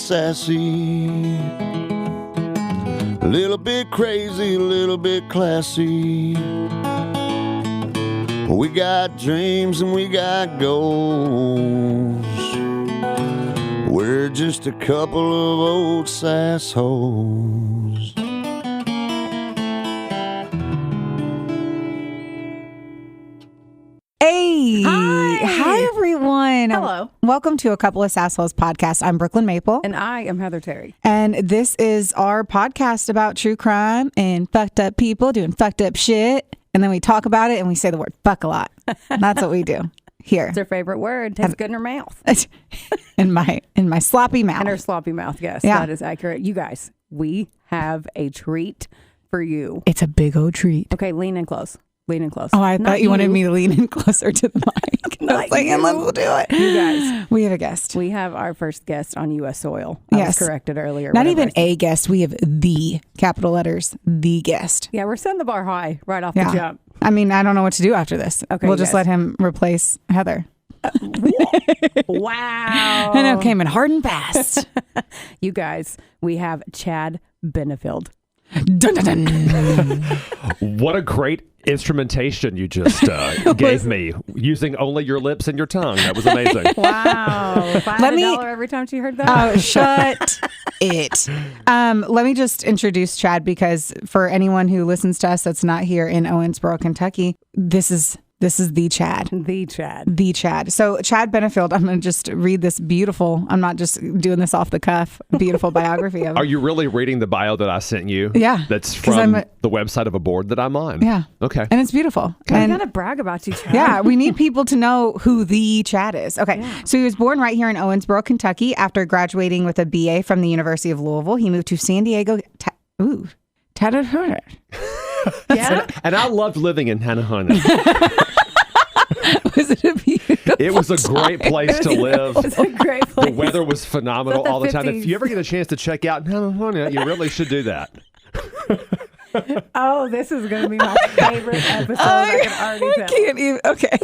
sassy, a little bit crazy, a little bit classy. We got dreams and we got goals. We're just a couple of old sassholes. Hey! Hi, everyone. Hello. Welcome to A Couple of Sassholes podcast. I'm Brooklyn Maple. And I am Heather Terry. And this is our podcast about true crime and fucked up people doing fucked up shit. And then we talk about it and we say the word fuck a lot. That's what we do here. It's her favorite word. Tastes good in her mouth. in my sloppy mouth. In her sloppy mouth, yes. Yeah. That is accurate. You guys, we have a treat for you. It's a big old treat. Okay, lean in close. Lean in close. Oh, I thought you wanted me to lean in closer to the mic. I was like, and we'll do it. You guys. We have a guest. We have our first guest on U.S. soil. I was corrected earlier. Not even a guest. We have the, capital letters, the guest. Yeah, we're setting the bar high right off the jump. I mean, I don't know what to do after this. Okay, we'll just let him replace Heather. Wow. I know, came in hard and fast. You guys, we have Chad Benefield. Dun, dun, dun. What a great instrumentation you just gave me, using only your lips and your tongue. That was amazing. Wow. If I had $1 every time she heard that. Oh, shut it. Let me just introduce Chad, because for anyone who listens to us that's not here in Owensboro, Kentucky, this is the Chad. The Chad. The Chad. So Chad Benefield, I'm going to just read this beautiful, I'm not just doing this off the cuff, beautiful biography of him. Are you really reading the bio that I sent you? Yeah. That's from the website of a board that I'm on? Yeah. Okay. And it's beautiful. I got to brag about you, Chad. Yeah, we need people to know who the Chad is. Okay. Yeah. So he was born right here in Owensboro, Kentucky. After graduating with a BA from the University of Louisville, he moved to San Diego. Yeah. And I loved living in Tanahona. Was it a beautiful It was a great place to live. It was a great place. The weather was phenomenal all the time. 50s. If you ever get a chance to check out Tanahona, you really should do that. Oh, this is going to be my favorite episode. I can already tell. Can't even, okay.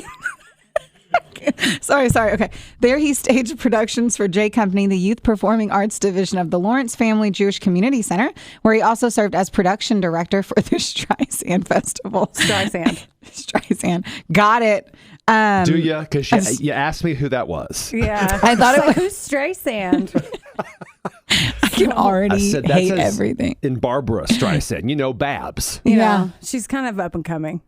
Sorry. Okay. There he staged productions for J Company, the youth performing arts division of the Lawrence Family Jewish Community Center, where he also served as production director for the Streisand Festival. Streisand. Got it. Do you? Because you asked me who that was. Yeah. I thought it was. Who's Streisand? I can already hate everything. In Barbara Streisand, you know, Babs. Yeah. She's kind of up and coming.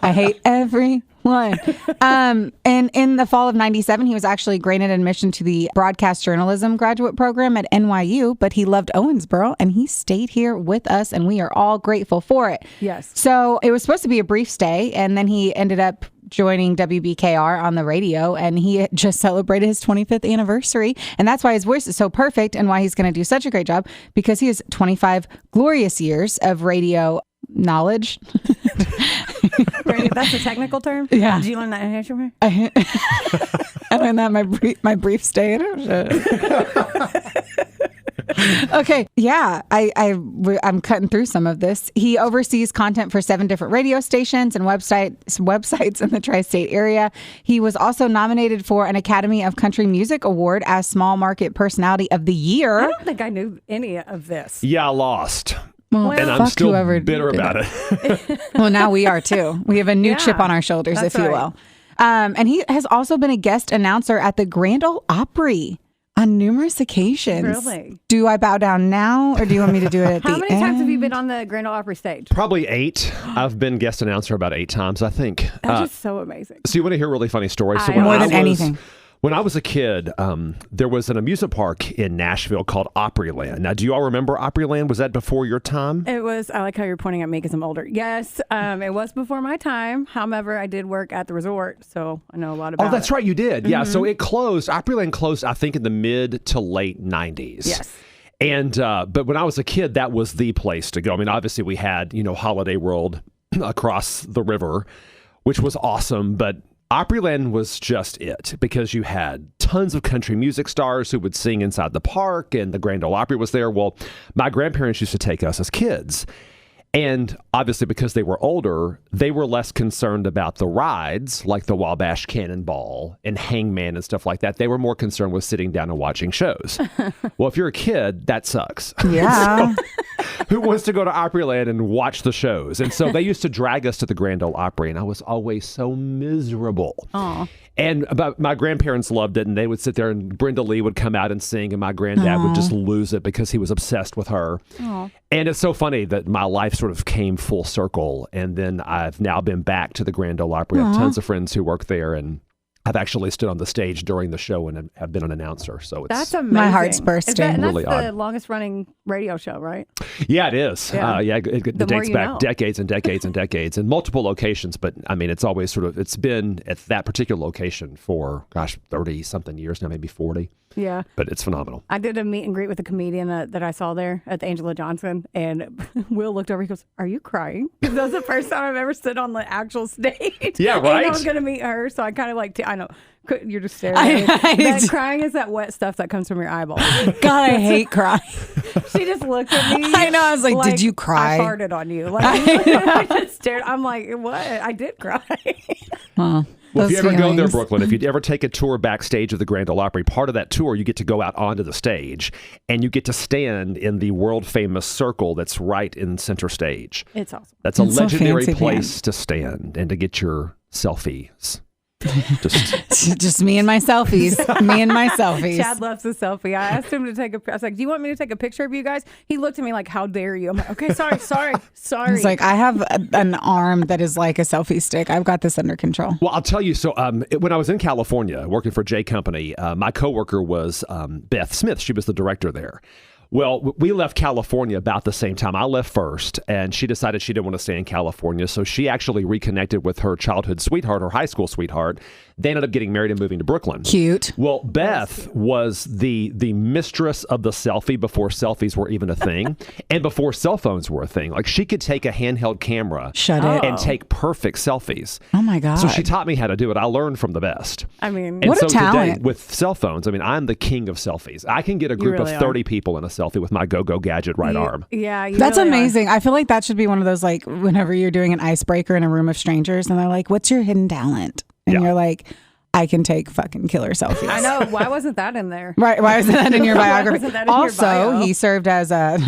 I hate everyone. And in the fall of '97, he was actually granted admission to the broadcast journalism graduate program at NYU, but he loved Owensboro and he stayed here with us, and we are all grateful for it. Yes. So it was supposed to be a brief stay, and then he ended up joining WBKR on the radio, and he just celebrated his 25th anniversary, and that's why his voice is so perfect and why he's going to do such a great job, because he has 25 glorious years of radio knowledge. That's a technical term? Yeah. Did you learn that in Haitian? I learned that my brief stay in Okay. Yeah. I'm cutting through some of this. He oversees content for 7 different radio stations and websites in the tri-state area. He was also nominated for an Academy of Country Music Award as Small Market Personality of the Year. I don't think I knew any of this. Yeah, I lost. Well, and I'm still bitter about it. Well, now we are too. We have a new chip on our shoulders, if you will. And he has also been a guest announcer at the Grand Ole Opry on numerous occasions. Really? Do I bow down now, or do you want me to do it at the end? How many times have you been on the Grand Ole Opry stage? Probably 8. I've been guest announcer about 8 times, I think. That's just so amazing. So you want to hear a really funny story? So more than anything. When I was a kid, there was an amusement park in Nashville called Opryland. Now, do you all remember Opryland? Was that before your time? It was. I like how you're pointing at me because I'm older. Yes, it was before my time. However, I did work at the resort, so I know a lot about it. Oh, that's right. You did. Mm-hmm. Yeah. So it closed. Opryland closed, I think, in the mid to late 90s. Yes. And but when I was a kid, that was the place to go. I mean, obviously, we had, Holiday World across the river, which was awesome, but Opryland was just it, because you had tons of country music stars who would sing inside the park, and the Grand Ole Opry was there. Well, my grandparents used to take us as kids, And obviously, because they were older, they were less concerned about the rides, like the Wabash Cannonball and Hangman and stuff like that. They were more concerned with sitting down and watching shows. Well, if you're a kid, that sucks. Yeah. So, who wants to go to Opryland and watch the shows? And so they used to drag us to the Grand Ole Opry, and I was always so miserable. Aw. And my grandparents loved it, and they would sit there, and Brenda Lee would come out and sing, and my granddad would just lose it because he was obsessed with her. Aw. And it's so funny that my life sort of came full circle, and then I've now been back to the Grand Ole Opry. I have tons of friends who work there, and I've actually stood on the stage during the show and have been an announcer. So it's That's amazing. My heart's bursting. And Really that's the odd. longest running radio show, right? Yeah, it is. Yeah. It The more dates you back know. decades and decades and decades and multiple locations. But I mean, it's always it's been at that particular location for, 30 something years now, maybe 40. Yeah. But it's phenomenal. I did a meet and greet with a comedian that I saw there at the Angela Johnson, and Will looked over. He goes, "Are you crying?" Because that was the first time I've ever stood on the actual stage. Yeah, And right? I was going to meet her, so I kind of I know. You're just staring at me. That crying is that wet stuff that comes from your eyeball. God, I hate crying. She just looked at me. I know. I was like, did you cry? I farted on you. Like, I just stared. I'm like, what? I did cry. Well, Well, if you those ever go there, feelings. Brooklyn, if you ever take a tour backstage of the Grand Ole Opry, part of that tour, you get to go out onto the stage and you get to stand in the world famous circle that's right in center stage. It's awesome. That's a It's so legendary fancy place to stand and to get your selfies. Just me and my selfies. Me and my selfies. Chad loves a selfie. I asked him to take a. I was like, "Do you want me to take a picture of you guys?" He looked at me like, "How dare you?" I'm like, "Okay, sorry." He's like, I have an arm that is like a selfie stick. I've got this under control. Well, I'll tell you. So when I was in California working for J Company, my coworker was Beth Smith. She was the director there. Well, we left California about the same time. I left first, and she decided she didn't want to stay in California. So she actually reconnected with her childhood sweetheart, her high school sweetheart. They ended up getting married and moving to Brooklyn. Cute. Well, Beth was the mistress of the selfie before selfies were even a thing and before cell phones were a thing. Like, she could take a handheld camera Shut it. and take perfect selfies. Oh my God. So she taught me how to do it. I learned from the best. I mean, And What a so today, talent. with cell phones, I mean, I'm the king of selfies. I can get a group really of are. 30 people in a selfie with my go-go gadget right arm. Yeah, you That's really are. amazing. I feel like that should be one of those, like, whenever you're doing an icebreaker in a room of strangers and they're like, what's your hidden talent? And Yeah. you're like, I can take fucking killer selfies. I know. Why wasn't that in there? Right. Why wasn't that in your Why biography? wasn't that in your Also, bio? he served as a.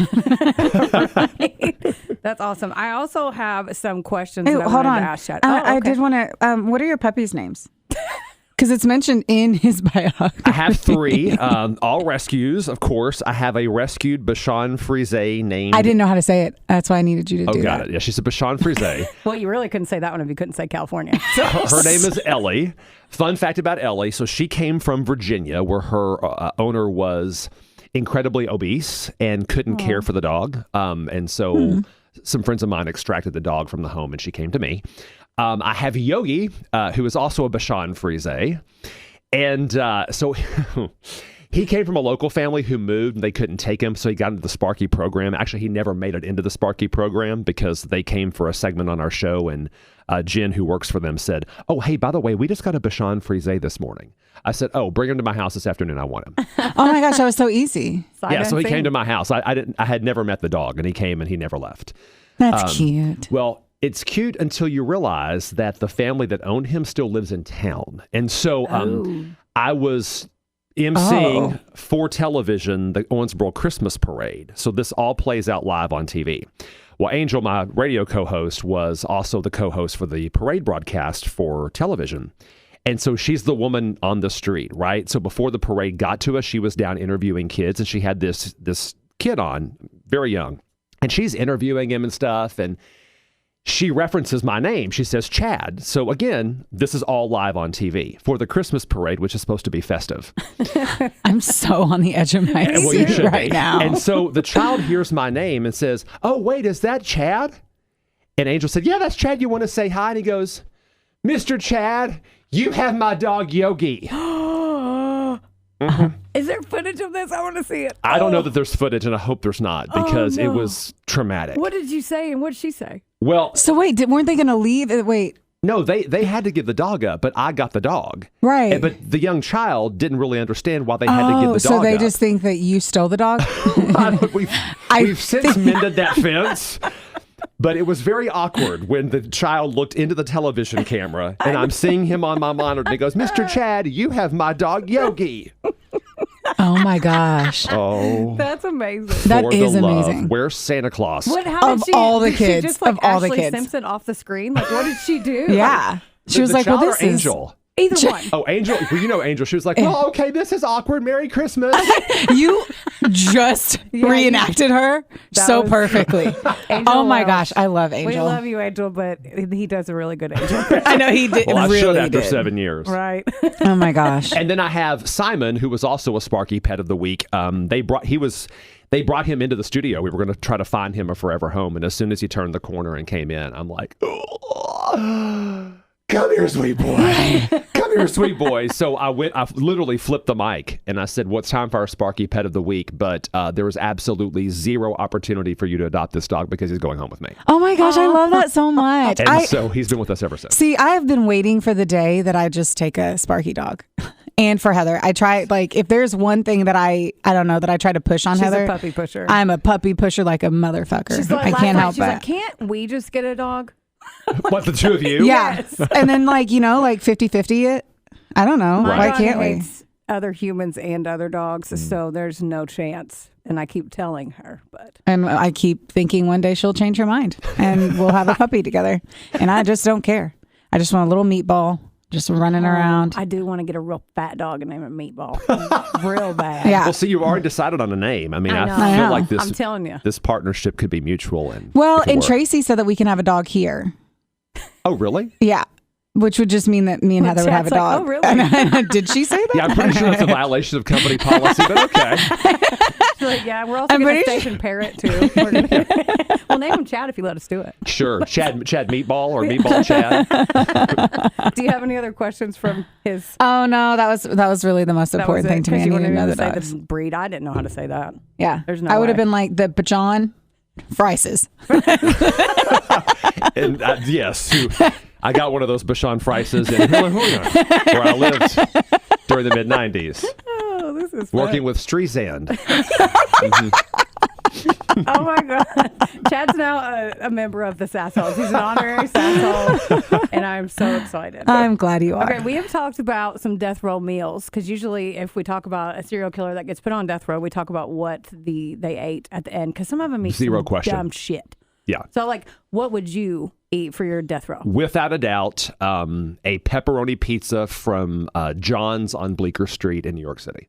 That's awesome. I also have some questions Hey, that I hold wanted on. to ask Chad. I okay. did want to. What are your puppies' names? Because it's mentioned in his biography. I have 3, all rescues, of course. I have a rescued Bashan Frise named... I didn't know how to say it. That's why I needed you to do got that. it. Yeah, she's a Bashan Frise. Well, you really couldn't say that one if you couldn't say California. So, Her name is Ellie. Fun fact about Ellie. So she came from Virginia, where her owner was incredibly obese and couldn't care for the dog. And so some friends of mine extracted the dog from the home, and she came to me. I have Yogi, who is also a Bashan Frise. And so he came from a local family who moved and they couldn't take him. So he got into the Sparky program. Actually, he never made it into the Sparky program because they came for a segment on our show. And Jen, who works for them, said, "Oh, hey, by the way, we just got a Bashan Frise this morning." I said, "Oh, bring him to my house this afternoon. I want him." Oh my gosh, that was so easy. Yeah, so he came to my house. I had never met the dog, and he came and he never left. That's cute. Well, it's cute until you realize that the family that owned him still lives in town. And so I was emceeing for television the Owensboro Christmas Parade. So this all plays out live on TV. Well, Angel, my radio co-host, was also the co-host for the parade broadcast for television. And so she's the woman on the street, right? So before the parade got to us, she was down interviewing kids, and she had this kid on, very young. And she's interviewing him and stuff, and she references my name. She says, Chad. So again, this is all live on TV for the Christmas parade, which is supposed to be festive. I'm so on the edge of my Well, you seat should right be. now. And so the child hears my name and says, "Oh, wait, is that Chad?" And Angel said, "Yeah, that's Chad. You want to say hi?" And he goes, "Mr. Chad, you have my dog Yogi." Is there footage of this? I want to see it. I don't know that there's footage, and I hope there's not, because it no. was traumatic. What did you say and what did she say? Well, So wait, weren't they going to leave? Wait, no, they had to give the dog up, but I got the dog. right. But the young child didn't really understand why they had to give the dog so they up. just think that you stole the dog? we've since mended that fence. But it was very awkward when the child looked into the television camera and I'm seeing him on my monitor and he goes, Mr. Chad, you have my dog Yogi. Oh my gosh. Oh. That's amazing. That For is the love. amazing. Where's Santa Claus? How Of did she, all the did kids, She just like of all the Ashley kids. Simpson off the screen. Like, what did she do? Yeah. She was The like, well, child this or is. Angel. Either one. Oh, Angel. Well, you know Angel. She was like, well, okay, this is awkward. Merry Christmas. You just reenacted her That so was- perfectly. Angel Oh my Welch. gosh. I love We Angel. love you, Angel, but he does a really good Angel. I know he did. Well, I should really after did. 7 years. Right. Oh my gosh. And then I have Simon, who was also a Sparky Pet of the Week. They brought him into the studio. We were going to try to find him a forever home. And as soon as he turned the corner and came in, I'm like, oh, come here, sweet boy. Come here, sweet boy. So I literally flipped the mic and I said, well, it's time for our Sparky Pet of the Week. But there was absolutely zero opportunity for you to adopt this dog because he's going home with me. Oh my gosh. I love that so much. And so he's been with us ever since. See, I have been waiting for the day that I just take a Sparky dog. And for Heather, I try, like, if there's one thing that I don't know, that I try to push on She's Heather. a puppy pusher. I'm a puppy pusher like a motherfucker. She's like, I last can't night help she's it. like, can't we just get a dog? What, the two of you? Yeah. Yes. And then, like, 50-50 it. I don't know. My Why dog can't we? hates other humans and other dogs, so there's no chance. And I keep telling her, but And I keep thinking one day she'll change her mind and we'll have a puppy together. And I just don't care. I just want a little meatball just running around. I do want to get a real fat dog and name it Meatball. Real bad. Yeah. Well, see, you've already decided on a name. I mean, I know. I I feel know. like this. I'm telling you. This partnership could be mutual and Well, it could and work. Tracy said that we can have a dog here. Oh, really? Yeah. Which would just mean that me and Heather would have a Chad's dog. like, oh, really? Did she say that? Yeah, I'm pretty sure that's a violation of company policy, but okay. She's like, yeah, we're also I'm going to pretty station Parrot too. We'll name him Chad if you let us do it. Sure. Chad Meatball or Meatball Chad. Do you have any other questions from his? Oh no, that was really the most important thing to me. I You needed to wanted know me the to say dogs. the breed. I didn't know how to say that. Yeah, There's no I would have way. been like the Bajon Frices. And yes, I got one of those Bashan Frices in Hillahuna, where I lived during the mid-'90s, Oh, this is fun. working with Streisand. Oh my God. Chad's now a member of the Sassholes. He's an honorary Sasshole, and I'm so excited. I'm glad you are. Okay, we have talked about some death row meals because usually if we talk about a serial killer that gets put on death row, we talk about what they ate at the end because some of them eat Zero some question. dumb shit. Yeah. So, like, what would you eat for your death row? Without a doubt, a pepperoni pizza from John's on Bleecker Street in New York City.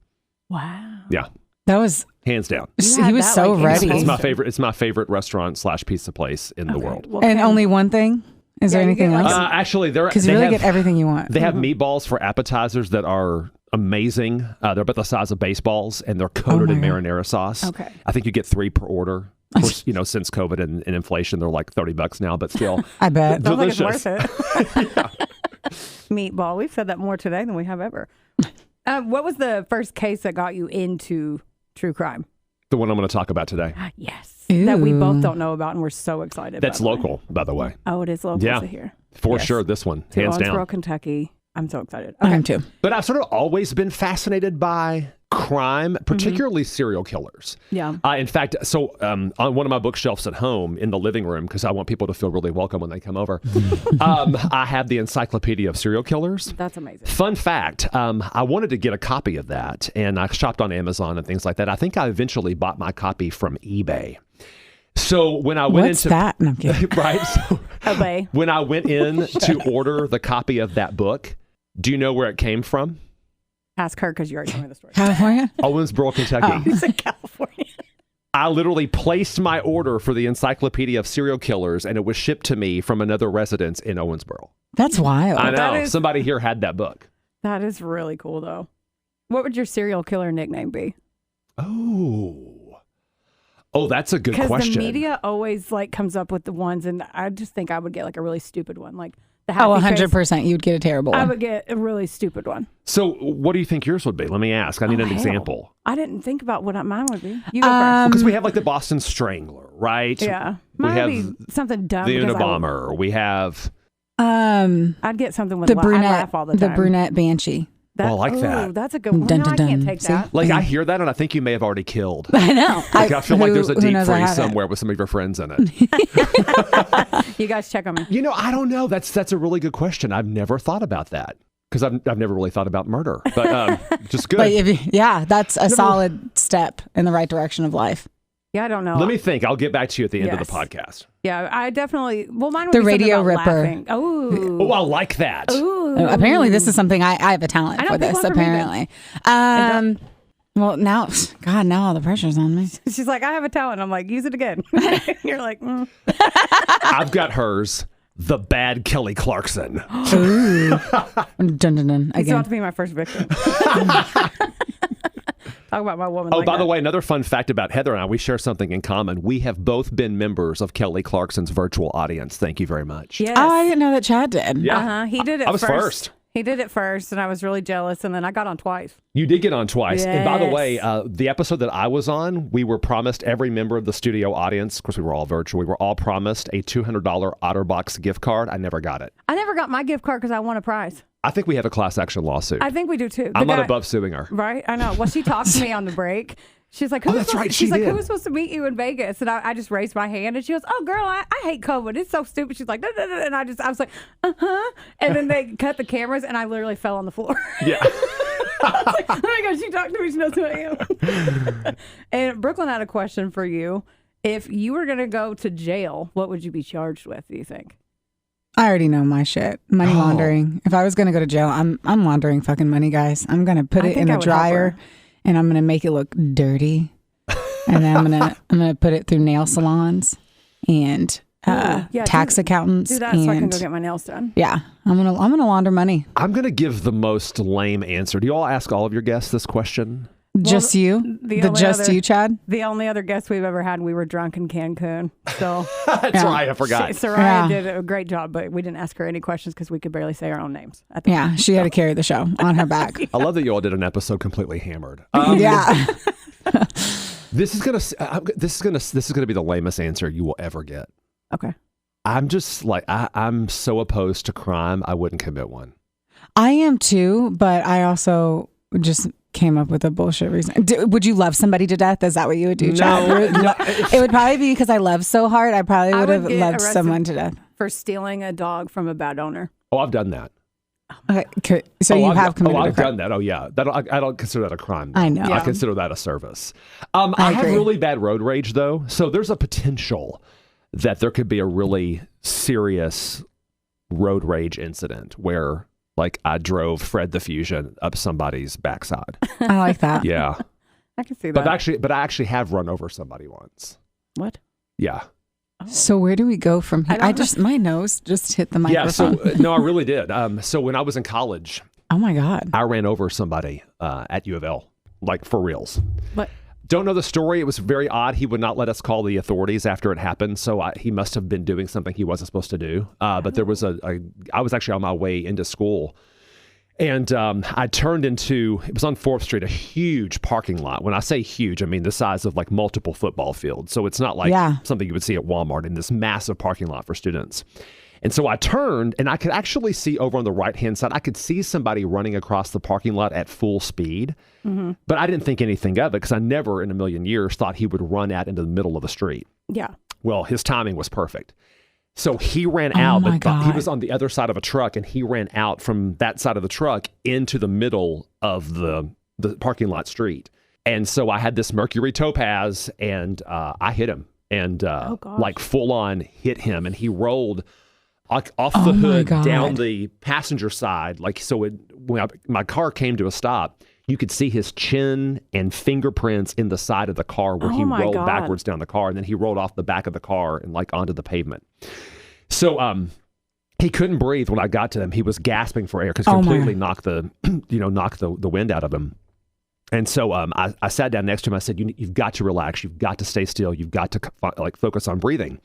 Wow. Yeah, That was hands down. You he had was that, so like, in ready. your It's my poster. favorite. It's my favorite restaurant / pizza place in the world. Well, and Ken, only one thing. Is there Yeah, you anything get, like, else? Actually, Because you really get everything you want. They have meatballs for appetizers that are amazing. They're about the size of baseballs, and they're coated my in God. marinara sauce. Okay. I think you get 3 per order. Of course, since COVID and inflation, they're like $30 now, but still. I bet. Sounds like it's delicious. worth it. Meatball. We've said that more today than we have ever. What was the first case that got you into true crime? The one I'm going to talk about today. Yes. That we both Ooh. don't know about, and we're so excited. That's by the way. local, by the way. Oh, it is local Yeah. to here. For Yes. sure, this one, To hands Owensboro, down. Kentucky. I'm so excited. I Okay. am too. But I've sort of always been fascinated by crime, particularly serial killers. Yeah. In fact, so on one of my bookshelves at home in the living room, because I want people to feel really welcome when they come over, I have the Encyclopedia of Serial Killers. That's amazing. Fun fact, I wanted to get a copy of that, and I shopped on Amazon and things like that. I think I eventually bought my copy from eBay. So when I went What's into that? No, I'm kidding. right, so Obey. when I went in to order the copy of that book, do you know where it came from? Ask her because you already told me the story. California? Owensboro, Kentucky. It's in California. I literally placed my order for the Encyclopedia of Serial Killers, and it was shipped to me from another residence in Owensboro. That's wild. I know. that is- Somebody here had that book. That is really cool, though. What would your serial killer nickname be? Oh, that's a good Because question. the media always like comes up with the ones, and I just think I would get like a really stupid one, like the happy Oh, face. 100%. You'd get a terrible I one. would get a really stupid one. So what do you think yours would be? Let me ask. I need Oh, an hell. example. I didn't think about what mine would be. You go first. Because we have like the Boston Strangler, right? Yeah, We mine have would be something dumb. the because Unabomber. We have... I'd get something with the I brunette, laugh all the time. brunette banshee. I like that. That's a good one. Dun, No, dun, I can't dun. take See? that. Like, I hear that, and I think you may have already killed. I know. Like, I feel like there's a who deep knows I freeze haven't. somewhere with some of your friends in it. You guys check on me. You know, I don't know. That's a really good question. I've never thought about that because I've never really thought about murder. But just good. But that's a solid step in the right direction of life. Yeah, I don't know. Let me think. I'll get back to you at the end of the Yes. podcast. Yeah, I definitely. Well, mine would The be something radio about ripper. laughing. Oh, Oh, I like that. Apparently, this is something I have a talent I know, for pick this. one for me Apparently, well now, God, now all the pressure's on me. she's like, I have a talent. I'm like, use it again. You're like, I've got hers. The bad Kelly Clarkson. Ooh. Dun, dun, dun. it's about Again. to be my first victim. Talk about my woman. Oh, like by the that. way, another fun fact about Heather and I, we share something in common. We have both been members of Kelly Clarkson's virtual audience. Thank you very much. Yes. Oh, I didn't know that Chad did. Yeah. He did it. I was first. He did it first, and I was really jealous. And then I got on twice. You did get on twice. And by the Yes. way, the episode that I was on, we were promised, every member of the studio audience, of course, we were all virtual, we were all promised a $200 OtterBox gift card. I never got it. I never got my gift card because I won a prize. I think we have a class action lawsuit. I think we do too. I'm The not guy- above suing her. Right? I know. Well, she talked to me on the break. She's like, Oh, that's right, she She's like, did. who was supposed to meet you in Vegas? And I just raised my hand, and she goes, "Oh, girl, I hate COVID. It's so stupid." She's like, "No, no, no," and I was like, and then they cut the cameras, and I literally fell on the floor. Yeah. I was like, oh my God, she talked to me. She knows who I am. And Brooklyn had a question for you. If you were going to go to jail, what would you be charged with, do you think? I already know my shit. Money laundering. If I was gonna go to jail, I'm laundering fucking money, guys. I'm gonna put it in I a would help dryer, her. and I'm gonna make it look dirty, and then I'm gonna put it through nail salons and yeah, tax accountants. Do that so I can and go get my nails done. yeah, I'm gonna launder money. I'm going to give the most lame answer. Do you all ask all of your guests this question? Just you, the the only just other- you, Chad. The only other guest we've ever had, we were drunk in Cancun. So That's right. I forgot. Soraya Yeah. did a great job, but we didn't ask her any questions because we could barely say our own names. At the Yeah, she had to carry the show on her back. I love that you all did an episode completely hammered. Yeah. This is gonna be the lamest answer you will ever get. Okay. I'm just like I'm so opposed to crime. I wouldn't commit one. I am too, but I also just came up with a bullshit reason. Would you love somebody to death? Is that what you would do, Chad? No. It would probably be because I love so hard. I probably would have get loved arrested someone to death. For stealing a dog from a bad owner. Oh, I've done that. Okay, so you have committed a I've crime. done that. Oh yeah, I don't consider that a crime. I know. I Yeah. consider that a service. I have agree. really bad road rage though, so there's a potential that there could be a really serious road rage incident where, like, I drove Fred the Fusion up somebody's backside. I like that. Yeah, I can see that. but I actually have run over somebody once. What? Yeah. So where do we go from here? My nose just hit the microphone. Yeah. So no, I really did. So when I was in college, Oh my God. I ran over somebody at U of L, like for reals. What? Don't know the story. It was very odd. He would not let us call the authorities after it happened. So he must have been doing something he wasn't supposed to do. But there was I was actually on my way into school. And I turned into, it was on 4th Street, a huge parking lot. When I say huge, I mean the size of like multiple football fields. So it's not like something you would see at Walmart in this massive parking lot for students. And so I turned and I could actually see over on the right-hand side, I could see somebody running across the parking lot at full speed. Mm-hmm. But I didn't think anything of it because I never in a million years thought he would run out into the middle of the street. Yeah. Well, his timing was perfect. So he ran out, my but God. he was on the other side of a truck and he ran out from that side of the truck into the middle of the parking lot street. And so I had this Mercury Topaz and I hit him and like full on hit him and he rolled off the hood down the passenger side. Like, so when my car came to a stop, you could see his chin and fingerprints in the side of the car where he rolled backwards down the car. And then he rolled off the back of the car and like onto the pavement. So he couldn't breathe when I got to him. He was gasping for air because completely knocked the wind out of him. And so I sat down next to him. I said, you've got to relax. You've got to stay still. You've got to like focus on breathing.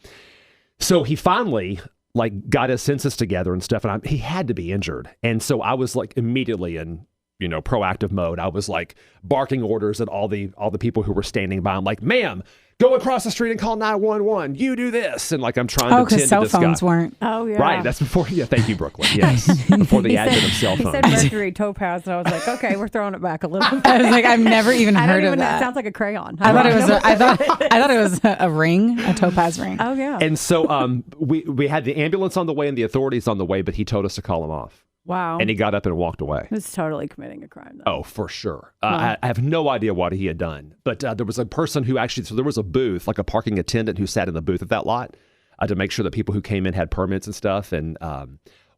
So he finally like got his senses together and stuff. And he had to be injured. And so I was like immediately in proactive mode. I was like barking orders at all the people who were standing by. I'm like, ma'am, go across the street and call 911. You do this. And like, I'm trying to tend to this guy. because cell phones weren't. Oh, yeah. Right. That's before. Yeah. Thank you, Brooklyn. Yes. Before the advent of cell He phones. said mercury topaz, and I was like, okay, we're throwing it back a little bit. I was like, I've never even I don't heard even of know. It that. sounds like a crayon. I thought it was. I thought it was a ring, a topaz ring. Oh, yeah. And so we had the ambulance on the way and the authorities on the way, but he told us to call him off. Wow. And he got up and walked away. He was totally committing a crime, though. Oh, for sure. I have no idea what he had done. But there was a person who actually, so there was a booth, like a parking attendant who sat in the booth at that lot to make sure that people who came in had permits and stuff. And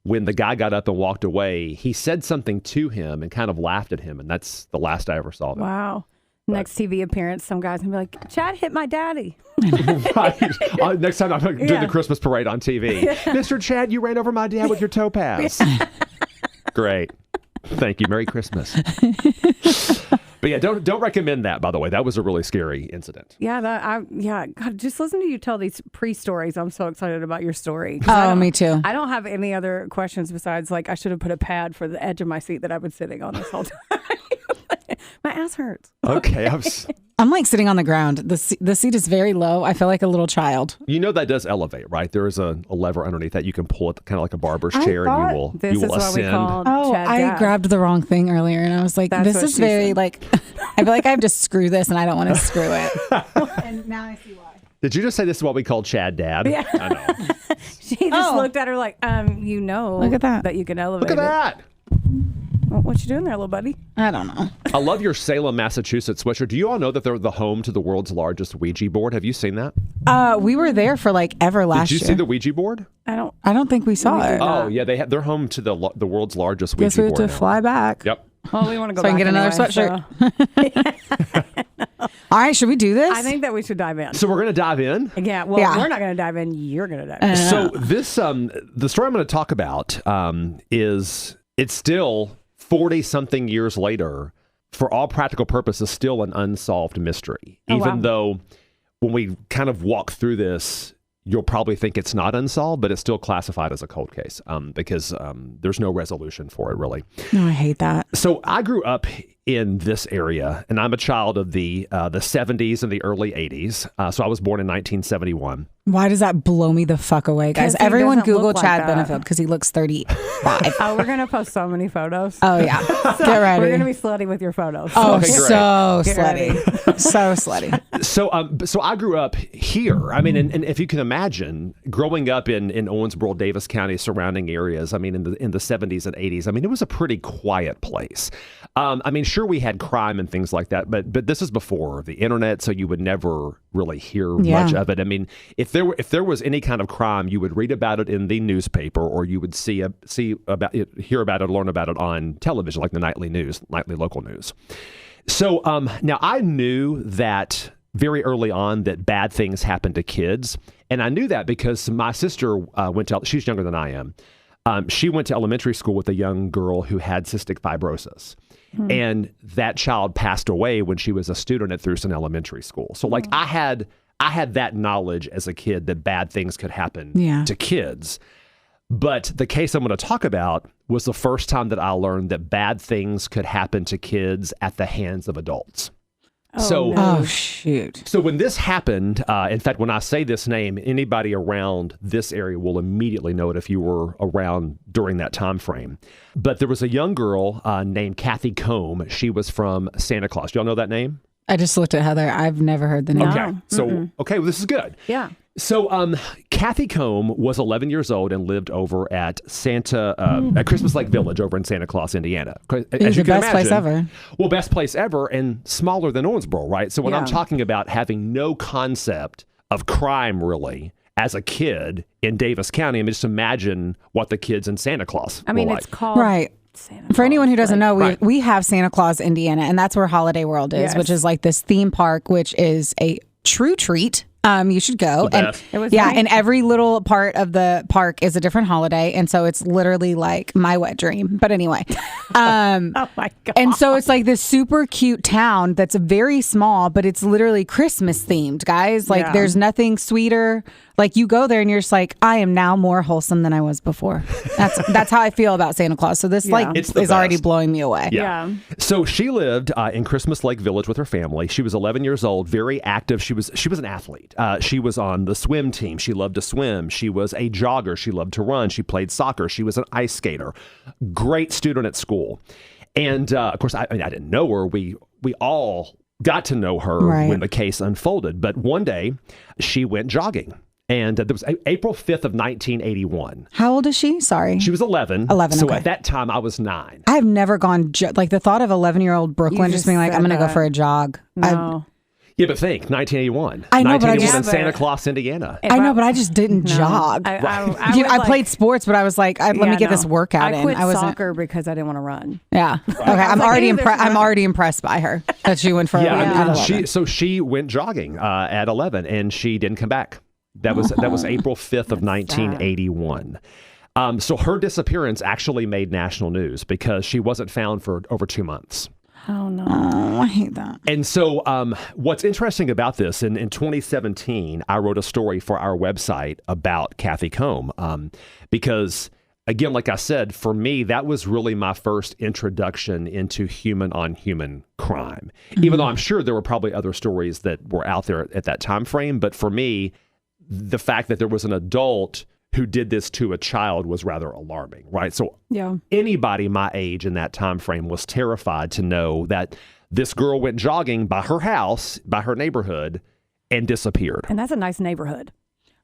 when the guy got up and walked away, he said something to him and kind of laughed at him. And that's the last I ever saw of him. Wow. Next TV appearance, some guy's going to be like, Chad hit my daddy. Right. Next time I'm going to do the Christmas parade on TV. Mr. Chad, you ran over my dad with your topaz. Great. Thank you. Merry Christmas. But yeah, don't recommend that, by the way. That was a really scary incident. Yeah, God, just listen to you tell these pre-stories. I'm so excited about your story. Oh, me too. I don't have any other questions besides like I should have put a pad for the edge of my seat that I've been sitting on this whole time. My ass hurts. Okay. I'm like sitting on the ground. The seat is very low. I feel like a little child. You know that does elevate, right? There is a lever underneath that you can pull it, kind of like a barber's chair, and you will This you is will what we ascend. called Oh, Chad I Dad. grabbed the wrong thing earlier, and I was like, That's "This what is she very said. like." I feel like I have to screw this, and I don't want to screw it. And now I see why. Did you just say this is what we call Chad Dad? Yeah. I know. She just looked at her like, Look at that. that you can elevate Look at that. Well, what you doing there, little buddy? I don't know. I love your Salem, Massachusetts sweatshirt. Do you all know that they're the home to the world's largest Ouija board? Have you seen that? We were there for like ever last Did you year. see the Ouija board? I don't. I don't think we saw it. Oh, yeah. They're home to the world's largest Ouija Guess we have board to now. fly back. Yep. Well, we want to go So I back can get another anyway, sweatshirt. All right, should we do this? I think that we should dive in. So we're going to dive in. Yeah. Well, Yeah. we're not going to dive in. You're going to dive in. So this, the story I'm going to talk about is it's still 40-something years later, for all practical purposes, still an unsolved mystery. Oh, Even wow. though when we kind of walk through this, you'll probably think it's not unsolved, but it's still classified as a cold case because there's no resolution for it, really. No, I hate that. So I grew up in this area, and I'm a child of the 70s and the early 80s. So I was born in 1971. Why does that blow me the fuck away, guys? 'Cause he Everyone doesn't Google look like Chad that. Benefield because he looks 35. Oh, we're going to post so many photos. Oh, yeah. Get ready. We're going to be slutty with your photos. Oh, Okay, great. so Get slutty. So slutty. So I grew up here. I mean, and if you can imagine growing up in Owensboro, Davis County, surrounding areas. I mean, in the 70s and 80s. I mean, it was a pretty quiet place. I mean, sure, we had crime and things like that, but this is before the internet, so you would never really hear much of it. I mean, if there was any kind of crime, you would read about it in the newspaper, or you would hear about it, or learn about it on television, like the nightly local news. So now I knew that very early on that bad things happen to kids, and I knew that because my sister she's younger than I am. She went to elementary school with a young girl who had cystic fibrosis. And that child passed away when she was a student at Thurston Elementary School. So like I had that knowledge as a kid that bad things could happen to kids. But the case I'm going to talk about was the first time that I learned that bad things could happen to kids at the hands of adults. Oh, shoot. So when this happened, in fact, when I say this name, anybody around this area will immediately know it if you were around during that time frame. But there was a young girl named Kathy Kohm. She was from Santa Claus. Do y'all know that name? I just looked at Heather. I've never heard the name. Okay. So, well, this is good. Yeah. So Kathy Kohm was 11 years old and lived over at at Christmas Lake Village over in Santa Claus, Indiana. It's the best place ever. Well, best place ever and smaller than Owensboro, right? So when I'm talking about having no concept of crime really as a kid in Davis County, I mean, just imagine what the kids in Santa Claus I mean, were it's like. called Right. Santa For anyone who doesn't know, Right. we have Santa Claus, Indiana, and that's where Holiday World is, Yes. which is like this theme park, which is a true treat. You should go. The And best. It was yeah, nice. and every little part of the park is a different holiday, and so it's literally like my wet dream. But anyway, Oh my God. and so it's like this super cute town that's very small, but it's literally Christmas themed, guys. Like Yeah. there's nothing sweeter. Like you go there and you're just like, I am now more wholesome than I was before. That's how I feel about Santa Claus. So this like It's the is already best. blowing me away. Yeah. So she lived in Christmas Lake Village with her family. She was 11 years old, very active. She was an athlete. She was on the swim team. She loved to swim. She was a jogger. She loved to run. She played soccer. She was an ice skater. Great student at school. And of course, I didn't know her. We all got to know her Right. when the case unfolded. But one day, she went jogging. And there was April 5th of 1981. How old is she? Sorry. She was 11. 11, So okay. at that time, I was 9. I've never gone, like the thought of 11-year-old Brooklyn You just just being like, said I'm going to go that. for a jog. No. Yeah, but think, 1981. I know, but I 1981 just- in Yeah, Santa but- Claus, Indiana. If I know, but I just didn't no. jog. I You- would, I like- played sports, but I was like, let me Yeah, get no. this workout I in. quit I wasn't. soccer because I didn't want to run. Yeah. Okay. I I'm was like, already hey, impressed. there's I'm no- already impressed by her that she went for Yeah, a run I mean, at 11. she went jogging at 11, and she didn't come back. That was April 5th of 1981. So her disappearance actually made national news because she wasn't found for over 2 months. Oh no. Oh, I hate that. And so what's interesting about this, in 2017, I wrote a story for our website about Kathy Kohm because, again, like I said, for me, that was really my first introduction into human-on-human crime. Even though I'm sure there were probably other stories that were out there at that time frame, but for me, the fact that there was an adult who did this to a child was rather alarming, right? So Yeah. anybody my age in that time frame was terrified to know that this girl went jogging by her house, by her neighborhood, and disappeared. And that's a nice neighborhood.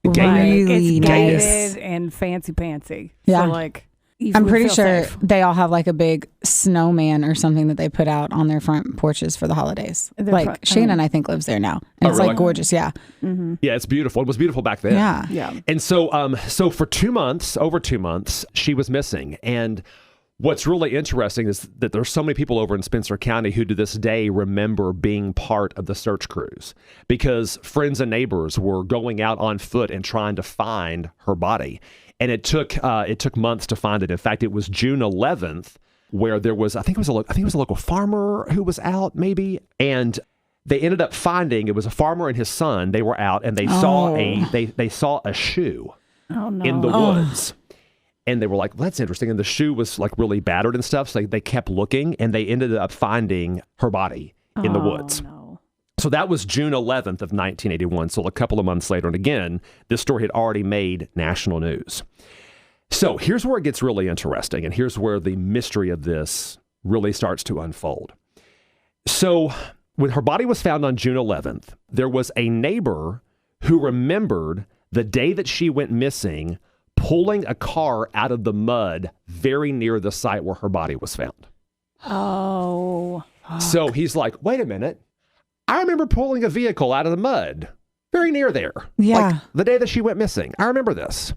Really It's nice. gated and fancy pantsy. Yeah. So like you I'm would pretty feel sure safe. they all have like a big snowman or something that they put out on their front porches for the holidays. They're Like Shannon, I think, lives there now. And it's really? like gorgeous. Yeah. Yeah, it's beautiful. It was beautiful back then. Yeah. Yeah. And so, so for 2 months, over 2 months, she was missing. And what's really interesting is that there's so many people over in Spencer County who to this day remember being part of the search crews because friends and neighbors were going out on foot and trying to find her body. And it took months to find it. In fact, it was June 11th where there was, I think it was a local farmer who was out maybe, and they ended up finding, it was a farmer and his son. They were out and they saw they saw a shoe Oh no. in the woods. And they were like, well, that's interesting. And the shoe was like really battered and stuff. So they kept looking and they ended up finding her body in the woods. No. So that was June 11th of 1981. So a couple of months later. And again, this story had already made national news. So here's where it gets really interesting. And here's where the mystery of this really starts to unfold. So when her body was found on June 11th, there was a neighbor who remembered the day that she went missing pulling a car out of the mud very near the site where her body was found. Oh. So he's like, wait a minute. I remember pulling a vehicle out of the mud very near there. Yeah. Like the day that she went missing. I remember this.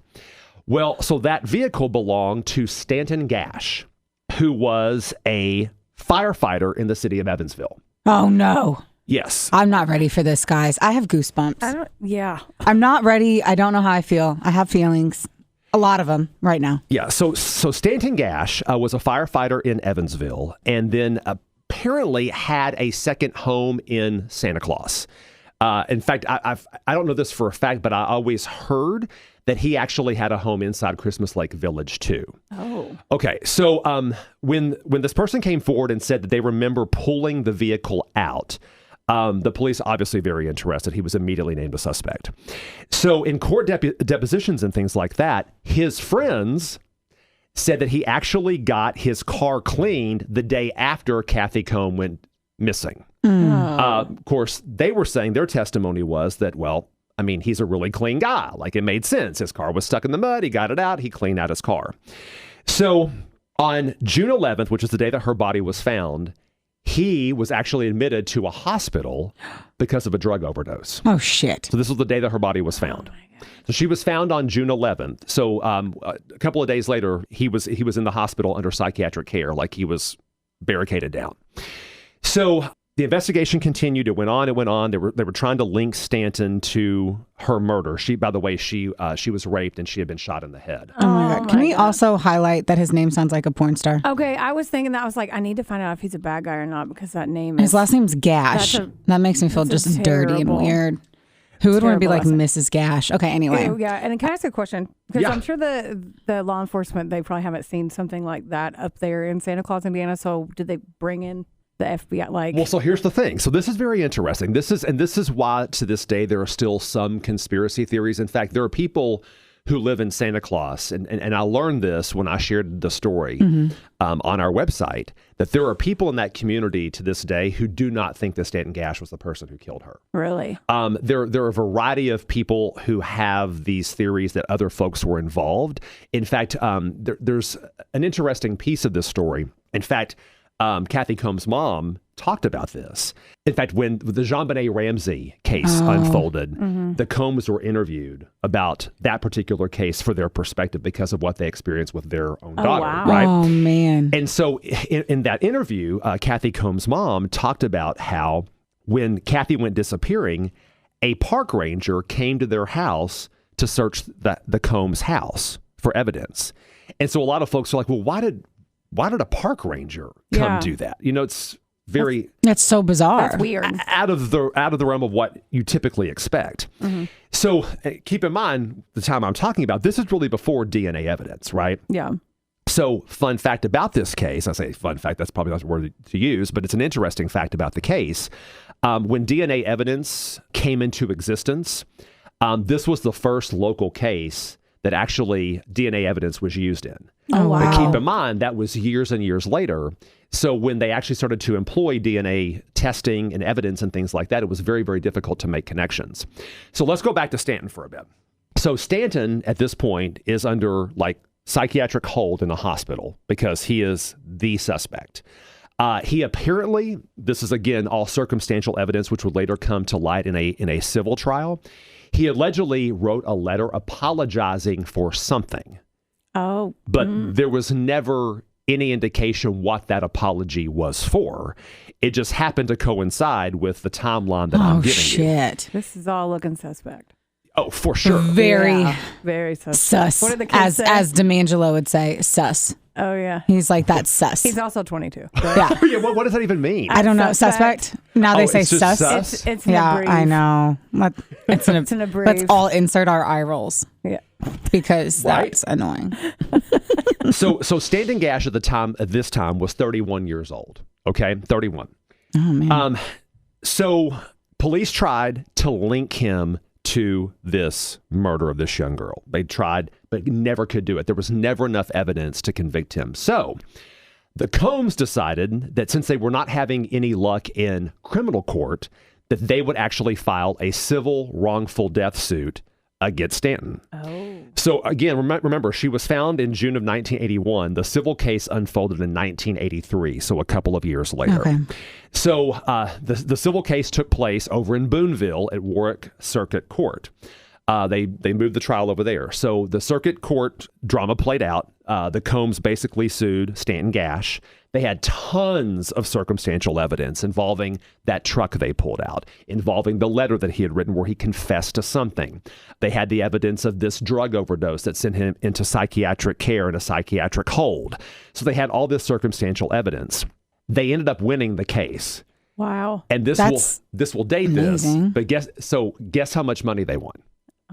Well, so that vehicle belonged to Stanton Gash, who was a firefighter in the city of Evansville. Oh, no. Yes. I'm not ready for this, guys. I have goosebumps. Yeah. I'm not ready. I don't know how I feel. I have feelings. A lot of them right now. Yeah. So Stanton Gash was a firefighter in Evansville and then apparently had a second home in Santa Claus. In fact, I don't know this for a fact, but I always heard that he actually had a home inside Christmas Lake Village too. Oh. Okay, so when this person came forward and said that they remember pulling the vehicle out, the police obviously very interested. He was immediately named a suspect. So in court depositions and things like that, his friends said that he actually got his car cleaned the day after Kathy Kohm went missing. Of course, they were saying their testimony was that, well, I mean, he's a really clean guy. Like, it made sense. His car was stuck in the mud. He got it out. He cleaned out his car. So on June 11th, which is the day that her body was found, he was actually admitted to a hospital because of a drug overdose. Oh, shit. So this was the day that her body was found. So she was found on June 11th. So a couple of days later, he was in the hospital under psychiatric care, like he was barricaded down. So the investigation continued. It went on. It went on. They were trying to link Stanton to her murder. By the way, she was raped and she had been shot in the head. Oh my God. Can we also highlight that his name sounds like a porn star? Okay, I was thinking that. I was like, I need to find out if he's a bad guy or not because that name is... His last name's Gash. That makes me feel just dirty and weird. Who would want to be like Mrs. Gash? Okay, anyway. Ew, yeah, and can I ask a question? Because Yeah. I'm sure the law enforcement, they probably haven't seen something like that up there in Santa Claus, Indiana. So did they bring in the FBI? Well, so here's the thing. So this is very interesting. This is why to this day there are still some conspiracy theories. In fact, there are people who live in Santa Claus, and I learned this when I shared the story on our website, that there are people in that community to this day who do not think that Stanton Gash was the person who killed her. Really? There are a variety of people who have these theories that other folks were involved. In fact, there's an interesting piece of this story. In fact, Kathy Kohm's mom talked about this. In fact, when the JonBenet Ramsey case unfolded, the Kohms were interviewed about that particular case for their perspective because of what they experienced with their own daughter. Wow. Right? Oh, man. And so in that interview, Kathy Kohm's mom talked about how when Kathy went disappearing, a park ranger came to their house to search the Kohm's house for evidence. And so a lot of folks are like, well, why did a park ranger come do that? You know, it's very... That's so bizarre. That's weird. Out of the realm of what you typically expect. So keep in mind, the time I'm talking about, this is really before DNA evidence, right? Yeah. So fun fact about this case, I say fun fact, that's probably not the word to use, but it's an interesting fact about the case. When DNA evidence came into existence, this was the first local case that actually DNA evidence was used in. Oh, wow. But keep in mind, that was years and years later. So when they actually started to employ DNA testing and evidence and things like that, it was very, very difficult to make connections. So let's go back to Stanton for a bit. So Stanton, at this point, is under psychiatric hold in a hospital because he is the suspect. He apparently, this is again all circumstantial evidence, which would later come to light in a civil trial. He allegedly wrote a letter apologizing for something. Oh. But there was never any indication what that apology was for. It just happened to coincide with the timeline that I'm giving you. Oh, shit. This is all looking suspect. Oh, for sure. Very Very suspect. sus. What did the kids say? As DeMangelo would say, sus. Oh, yeah. He's like, that's sus. He's also 22. Yeah. Yeah, what does that even mean? I don't know. Suspect. Suspect? Now they say it's just sus. sus? It's an Yeah, abbrev. I know. It's an abbrev. Let's all insert our eye rolls Yeah. because Right. that's annoying. So Stanton Gash at this time was 31 years old. Okay, 31. Oh, man. So police tried to link him to this murder of this young girl. They tried, but never could do it. There was never enough evidence to convict him. So the Kohms decided that since they were not having any luck in criminal court, that they would actually file a civil wrongful death suit against Stanton. Oh. So again, remember, she was found in June of 1981. The civil case unfolded in 1983, so a couple of years later. Okay. So the civil case took place over in Boonville at Warwick Circuit Court. They moved the trial over there. So the circuit court drama played out. The Kohms basically sued Stanton Gash. They had tons of circumstantial evidence involving that truck they pulled out, involving the letter that he had written where he confessed to something. They had the evidence of this drug overdose that sent him into psychiatric care and a psychiatric hold. So they had all this circumstantial evidence. They ended up winning the case. Wow. And this will date amazing. this. But guess how much money they won?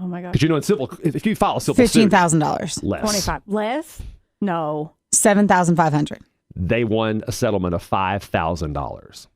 Oh, my gosh. Because in civil, if you file a civil suit, $15,000. less. 25. Less? No. 7,500. They won a settlement of $5,000.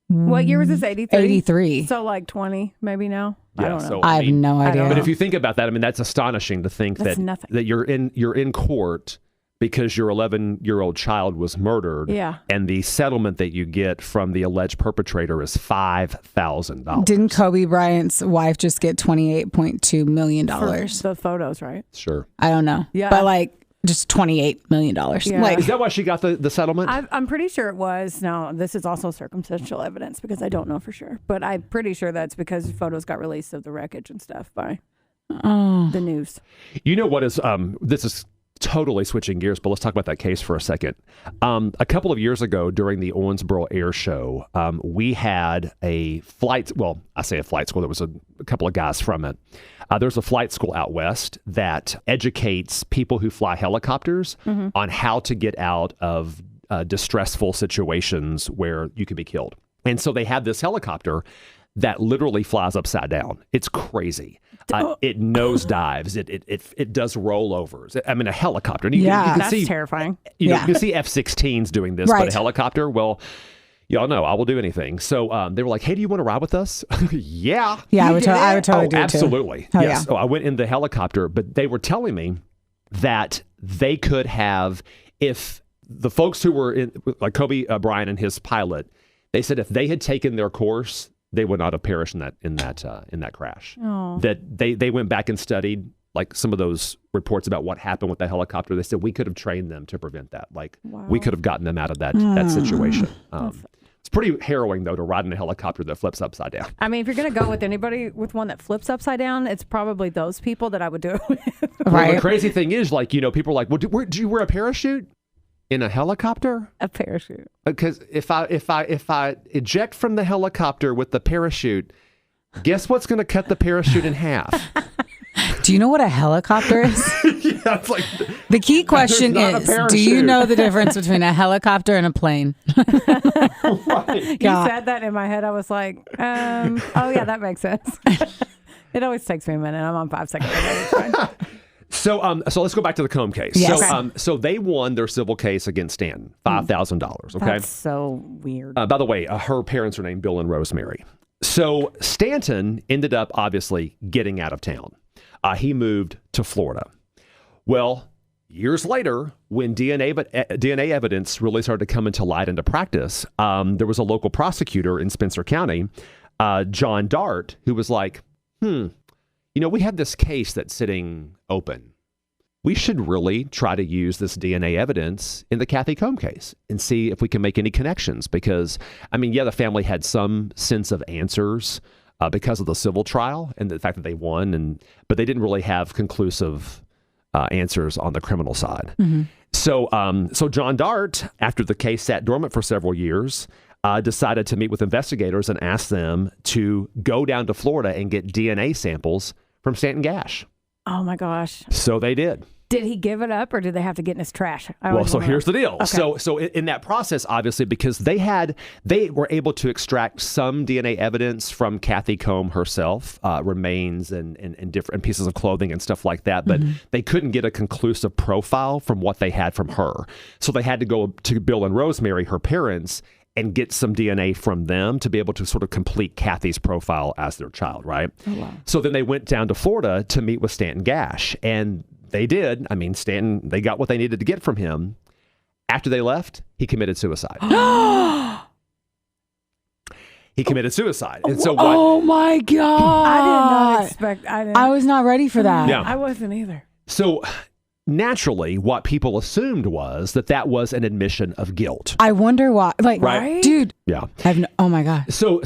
What year was this? 83? 83. So like 20 maybe now? I don't know. So, I have no idea. But if you think about that, I mean, that's astonishing to think That's that nothing. that you're in court because your 11-year-old child was murdered. Yeah. And the settlement that you get from the alleged perpetrator is $5,000. Didn't Kobe Bryant's wife just get $28.2 million? For the photos, right? Sure. I don't know. Yeah. But just $28 million. Yeah. Like, Is that why she got the settlement? I'm pretty sure it was. Now, this is also circumstantial evidence because I don't know for sure. But I'm pretty sure that's because photos got released of the wreckage and stuff by the news. You know what is this is totally switching gears, but let's talk about that case for a second. A couple of years ago during the Owensboro Air Show, we had a flight, well, I say a flight school, there was a couple of guys from it. There's a flight school out west that educates people who fly helicopters on how to get out of distressful situations where you can be killed. And so they have this helicopter that literally flies upside down. It's crazy. It nosedives. It does rollovers. I mean, a helicopter. And you can that's see, terrifying. You know, you can see F-16s doing this, Right. but a helicopter, well, y'all know I will do anything. So they were like, "Hey, do you want to ride with us?" Yeah. Yeah, I would totally do it too. Absolutely. Oh, yes. yeah. So I went in the helicopter, but they were telling me that they could have, if the folks who were in, like Kobe Bryant and his pilot, they said if they had taken their course, they would not have perished in that crash. Oh. That they went back and studied like some of those reports about what happened with the helicopter. They said we could have trained them to prevent that. Like we could have gotten them out of that situation. It's pretty harrowing though to ride in a helicopter that flips upside down. I mean, if you're going to go with anybody with one that flips upside down, it's probably those people that I would do it with. Well, Right. the crazy thing is, like, you know, people are like, well, do you wear a parachute in a helicopter? A parachute. Because if I eject from the helicopter with the parachute, guess what's going to cut the parachute in half? Do you know what a helicopter is? Yeah, it's like The key question not a is, do you parachute. know the difference between a helicopter and a plane? right. You said that in my head. I was like, oh, yeah, that makes sense. It always takes me a minute. I'm on 5 seconds. It's fine. So let's go back to the Kohm case. Yes. So so they won their civil case against Stanton, $5,000. Okay. That's so weird. By the way, her parents are named Bill and Rosemary. So Stanton ended up obviously getting out of town. He moved to Florida. Well, years later, when DNA evidence really started to come into light into practice, there was a local prosecutor in Spencer County, John Dart, who was like, you know, we have this case that's sitting open. We should really try to use this DNA evidence in the Kathy Kohm case and see if we can make any connections. Because, I mean, yeah, the family had some sense of answers because of the civil trial and the fact that they won, but they didn't really have conclusive answers on the criminal side. So John Dart, after the case sat dormant for several years, decided to meet with investigators and ask them to go down to Florida and get DNA samples from Stanton Gash. Oh, my gosh. So they did. Did he give it up or did they have to get in his trash? Well, so here's the deal. Okay. So in that process, obviously, because they were able to extract some DNA evidence from Kathy Kohm herself, remains and different pieces of clothing and stuff like that, but they couldn't get a conclusive profile from what they had from her. So they had to go to Bill and Rosemary, her parents, and get some DNA from them to be able to sort of complete Kathy's profile as their child, right? Oh, wow. So then they went down to Florida to meet with Stanton Gash, and they did. I mean, Stanton, they got what they needed to get from him. After they left, he committed suicide. He committed suicide. And so what? Oh my God. I did not expect. I was not ready for that. Yeah. I wasn't either. So naturally, what people assumed was that was an admission of guilt. I wonder why. Like, Right. dude, Yeah. oh my God. So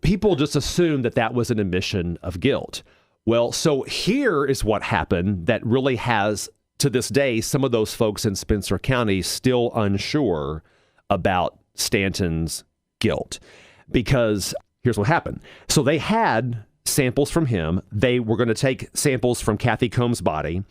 people just assumed that was an admission of guilt. Well, so here is what happened that really has, to this day, some of those folks in Spencer County still unsure about Stanton's guilt. Because here's what happened. So they had samples from him. They were going to take samples from Kathy Kohm's body.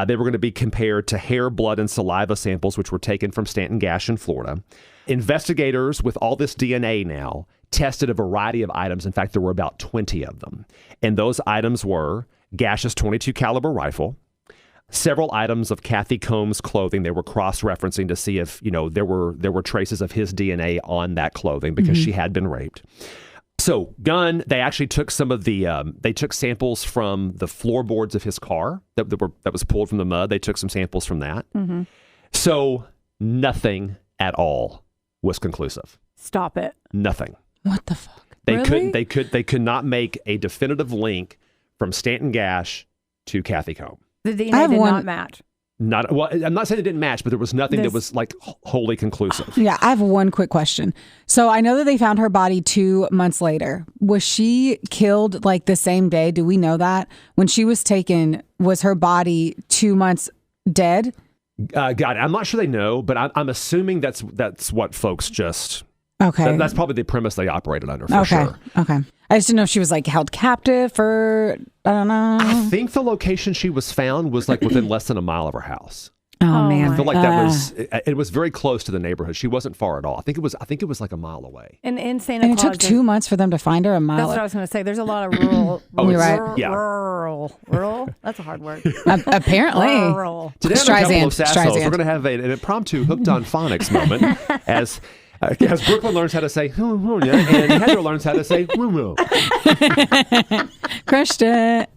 They were going to be compared to hair, blood, and saliva samples, which were taken from Stanton Gash in Florida. Investigators with all this DNA now tested a variety of items. In fact, there were about 20 of them. And those items were Gash's .22 caliber rifle, several items of Kathy Kohm's clothing. They were cross-referencing to see if, you know, there were traces of his DNA on that clothing because she had been raped. So gun, they actually took some of the, they took samples from the floorboards of his car that was pulled from the mud. They took some samples from that. So nothing at all was conclusive. Stop it. Nothing. What the fuck? Really? They could not make a definitive link from Stanton Gash to Kathy Kohm. The I DNA have did one- not match. Well, I'm not saying it didn't match, but there was nothing that was like wholly conclusive. Yeah, I have one quick question. So I know that they found her body 2 months later. Was she killed like the same day? Do we know that? When she was taken, was her body 2 months dead? God, I'm not sure they know, but I'm assuming that's what folks just. Okay. That's probably the premise they operated under for sure. Okay. I just didn't know if she was like held captive for, I don't know. I think the location she was found was like within less than a mile of her house. Oh man. I feel like it was very close to the neighborhood. She wasn't far at all. I think it was like a mile away. And in Santa And it Claus, took 2 months for them to find her a mile. that's what I was going to say. There's a lot of rural. You're right. Yeah. Rural. That's a hard word. Apparently. Rural. Today on a couple of Sassholes, Streisand. we're going to have an impromptu hooked on phonics moment as Brooklyn learns how to say yeah, and Heather learns how to say woo. Crushed it.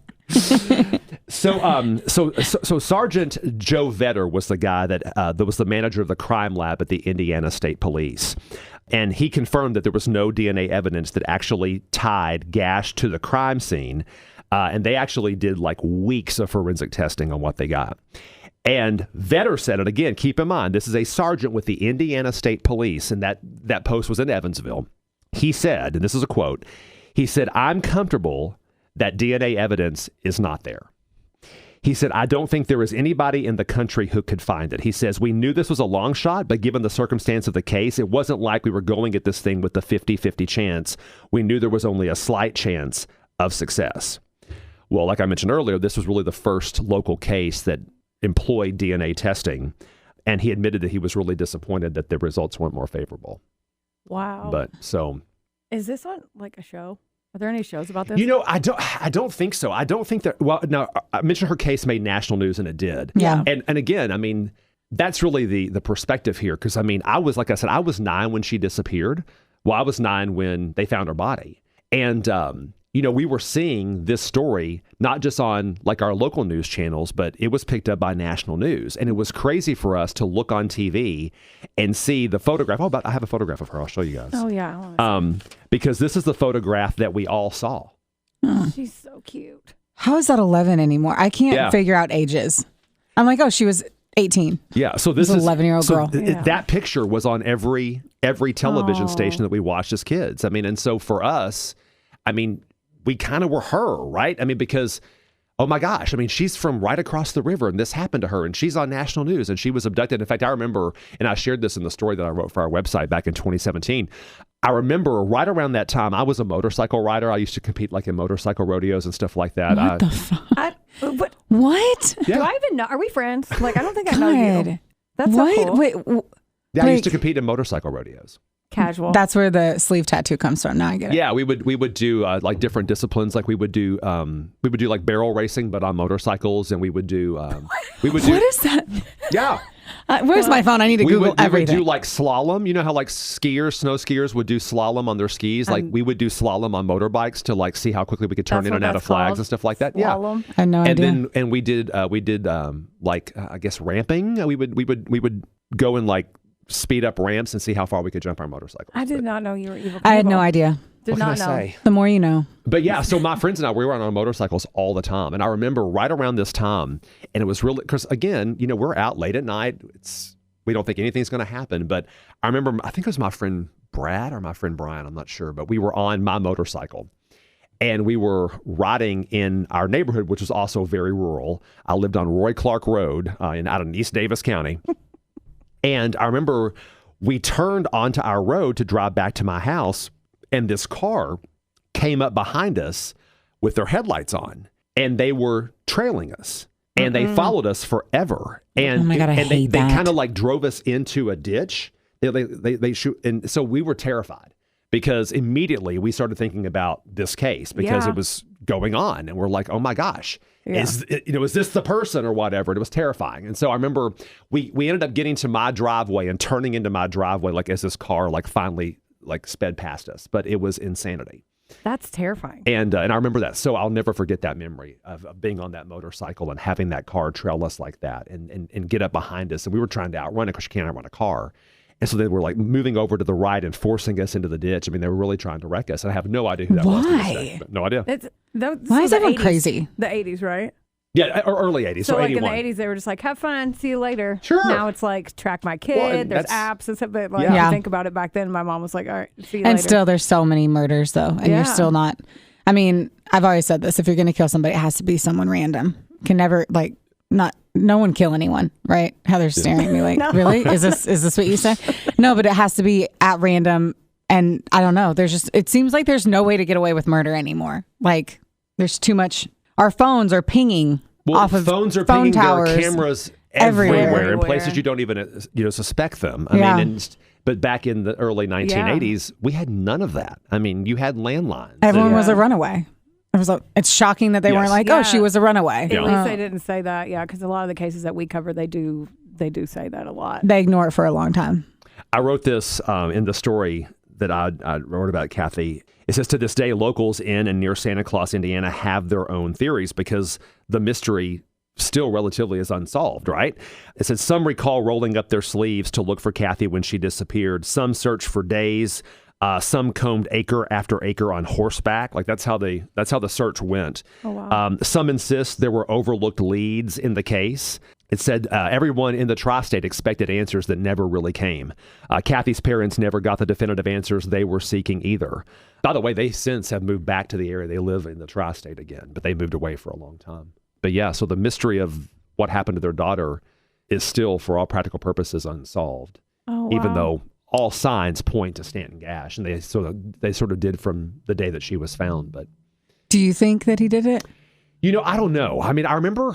So Sergeant Joe Vetter was the guy that was the manager of the crime lab at the Indiana State Police. And he confirmed that there was no DNA evidence that actually tied Gash to the crime scene. And they actually did like weeks of forensic testing on what they got. And Vetter said, and again, keep in mind, this is a sergeant with the Indiana State Police, and that post was in Evansville. He said, and this is a quote, he said, "I'm comfortable that DNA evidence is not there." He said, "I don't think there is anybody in the country who could find it." He says, "We knew this was a long shot, but given the circumstance of the case, it wasn't like we were going at this thing with the 50-50 chance. We knew there was only a slight chance of success." Well, like I mentioned earlier, this was really the first local case that employed DNA testing, and he admitted that he was really disappointed that the results weren't more favorable. Wow. But so, is this on like a show? Are there any shows about this? You know, I don't think so. I don't think that. Well, now I mentioned her case made national news, and it did. Yeah. And again, I mean, that's really the perspective here, because I mean, I was 9 when she disappeared. Well, I was 9 when they found her body, and you know, we were seeing this story not just on like our local news channels, but it was picked up by national news. And it was crazy for us to look on TV and see the photograph. Oh, but I have a photograph of her. I'll show you guys. Oh, yeah. Because this is the photograph that we all saw. She's so cute. How is that 11 anymore? I can't figure out ages. I'm like, oh, she was 18. Yeah, so this is 11-year-old girl. That picture was on every television station that we watched as kids. I mean, and so for us, I mean, we kind of were her, right? I mean, because, oh my gosh, I mean, she's from right across the river and this happened to her and she's on national news and she was abducted. In fact, I remember, and I shared this in the story that I wrote for our website back in 2017. I remember right around that time, I was a motorcycle rider. I used to compete like in motorcycle rodeos and stuff like that. What the fuck? What? Yeah. Do I even know? Are we friends? Like, I don't think I know you. That's what? So cool. Wait. Yeah, I used to compete in motorcycle rodeos. Casual. That's where the sleeve tattoo comes from. Now I get it. Yeah, we would do like different disciplines. Like we would do like barrel racing, but on motorcycles, and we would do. What is that? Yeah. Where's my phone? I need to Google everything. We would do like slalom. You know how like snow skiers would do slalom on their skis? Like we would do slalom on motorbikes to like see how quickly we could turn in and out of flags and stuff like that. Slalom. Yeah. I had no idea. And we did like I guess ramping. We would go and like speed up ramps and see how far we could jump our motorcycles. I did not know you were evil. I had no idea. Did what not can I know. say? The more you know. But yeah, so my friends and I, we were on our motorcycles all the time. And I remember right around this time, and it was really, because again, you know, we're out late at night. We don't think anything's going to happen. But I remember, I think it was my friend Brad or my friend Brian, I'm not sure, but we were on my motorcycle. And we were riding in our neighborhood, which was also very rural. I lived on Roy Clark Road out in East Davis County. And I remember we turned onto our road to drive back to my house, and this car came up behind us with their headlights on, and they were trailing us, and they followed us forever. And, oh my God, I hate they that. kind of like drove us into a ditch. They shoot, and so we were terrified because immediately we started thinking about this case because it was going on, and we're like, oh my gosh. Yeah. Is this the person or whatever? And it was terrifying. And so I remember we ended up getting to my driveway and turning into my driveway like as this car like finally like sped past us. But it was insanity. That's terrifying. And I remember that. So I'll never forget that memory of being on that motorcycle and having that car trail us like that and get up behind us. And we were trying to outrun it because you can't outrun a car. And so they were like moving over to the right and forcing us into the ditch. I mean, they were really trying to wreck us. And I have no idea who that was. Why? No idea. Why is everyone 80s, crazy? The 80s, right? Yeah, or early 80s. So like 81. in the 80s, they were just like, have fun, see you later. Sure. Now it's like, track my kid, Well, there's apps and stuff. But like, Yeah. if you think about it back then, my mom was like, all right, see you And later. still, there's so many murders, though. And you're still not. I mean, I've always said this. If you're going to kill somebody, it has to be someone random. Can never, like, no one kill anyone, right? Heather's staring at me like, No. really? Is this what you said? No, but it has to be at random. And I don't know. It seems like there's no way to get away with murder anymore. Like there's too much. Our phones are pinging off of phones are phone pinging. towers. There are cameras everywhere in places you don't even suspect them. I mean, but back in the early 1980s, we had none of that. I mean, you had landlines. Everyone was a runaway. It's shocking that they weren't like, oh, she was a runaway. At least they didn't say that. Yeah, because a lot of the cases that we cover, they do say that a lot. They ignore it for a long time. I wrote this in the story that I wrote about Kathy. It says, to this day, locals in and near Santa Claus, Indiana have their own theories because the mystery still relatively is unsolved, right? It says some recall rolling up their sleeves to look for Kathy when she disappeared. Some searched for days. Some combed acre after acre on horseback. Like that's how the search went. Oh, wow. Some insist there were overlooked leads in the case. It said everyone in the tri-state expected answers that never really came. Kathy's parents never got the definitive answers they were seeking either. By the way, they since have moved back to the area. They live in the tri-state again, but they moved away for a long time. But yeah, so the mystery of what happened to their daughter is still, for all practical purposes, unsolved. Oh, wow. Even though all signs point to Stanton Gash, and they sort of did from the day that she was found. But do you think that he did it? I don't know. I mean, I remember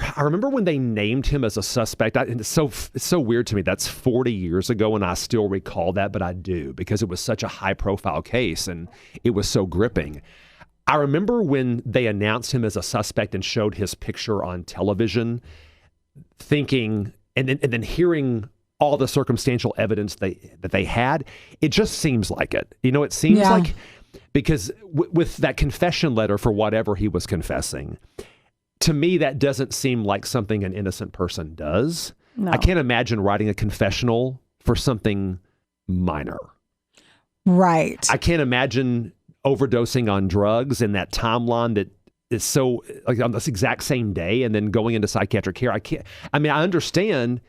when they named him as a suspect. And it's so weird to me. That's 40 years ago, and I still recall that, but I do because it was such a high-profile case, and it was so gripping. I remember when they announced him as a suspect and showed his picture on television, thinking, and then hearing all the circumstantial evidence that they had, it just seems like it. It seems like, because with that confession letter for whatever he was confessing, to me, that doesn't seem like something an innocent person does. No. I can't imagine writing a confessional for something minor. Right. I can't imagine overdosing on drugs in that timeline that is so, like, on this exact same day and then going into psychiatric care. I understand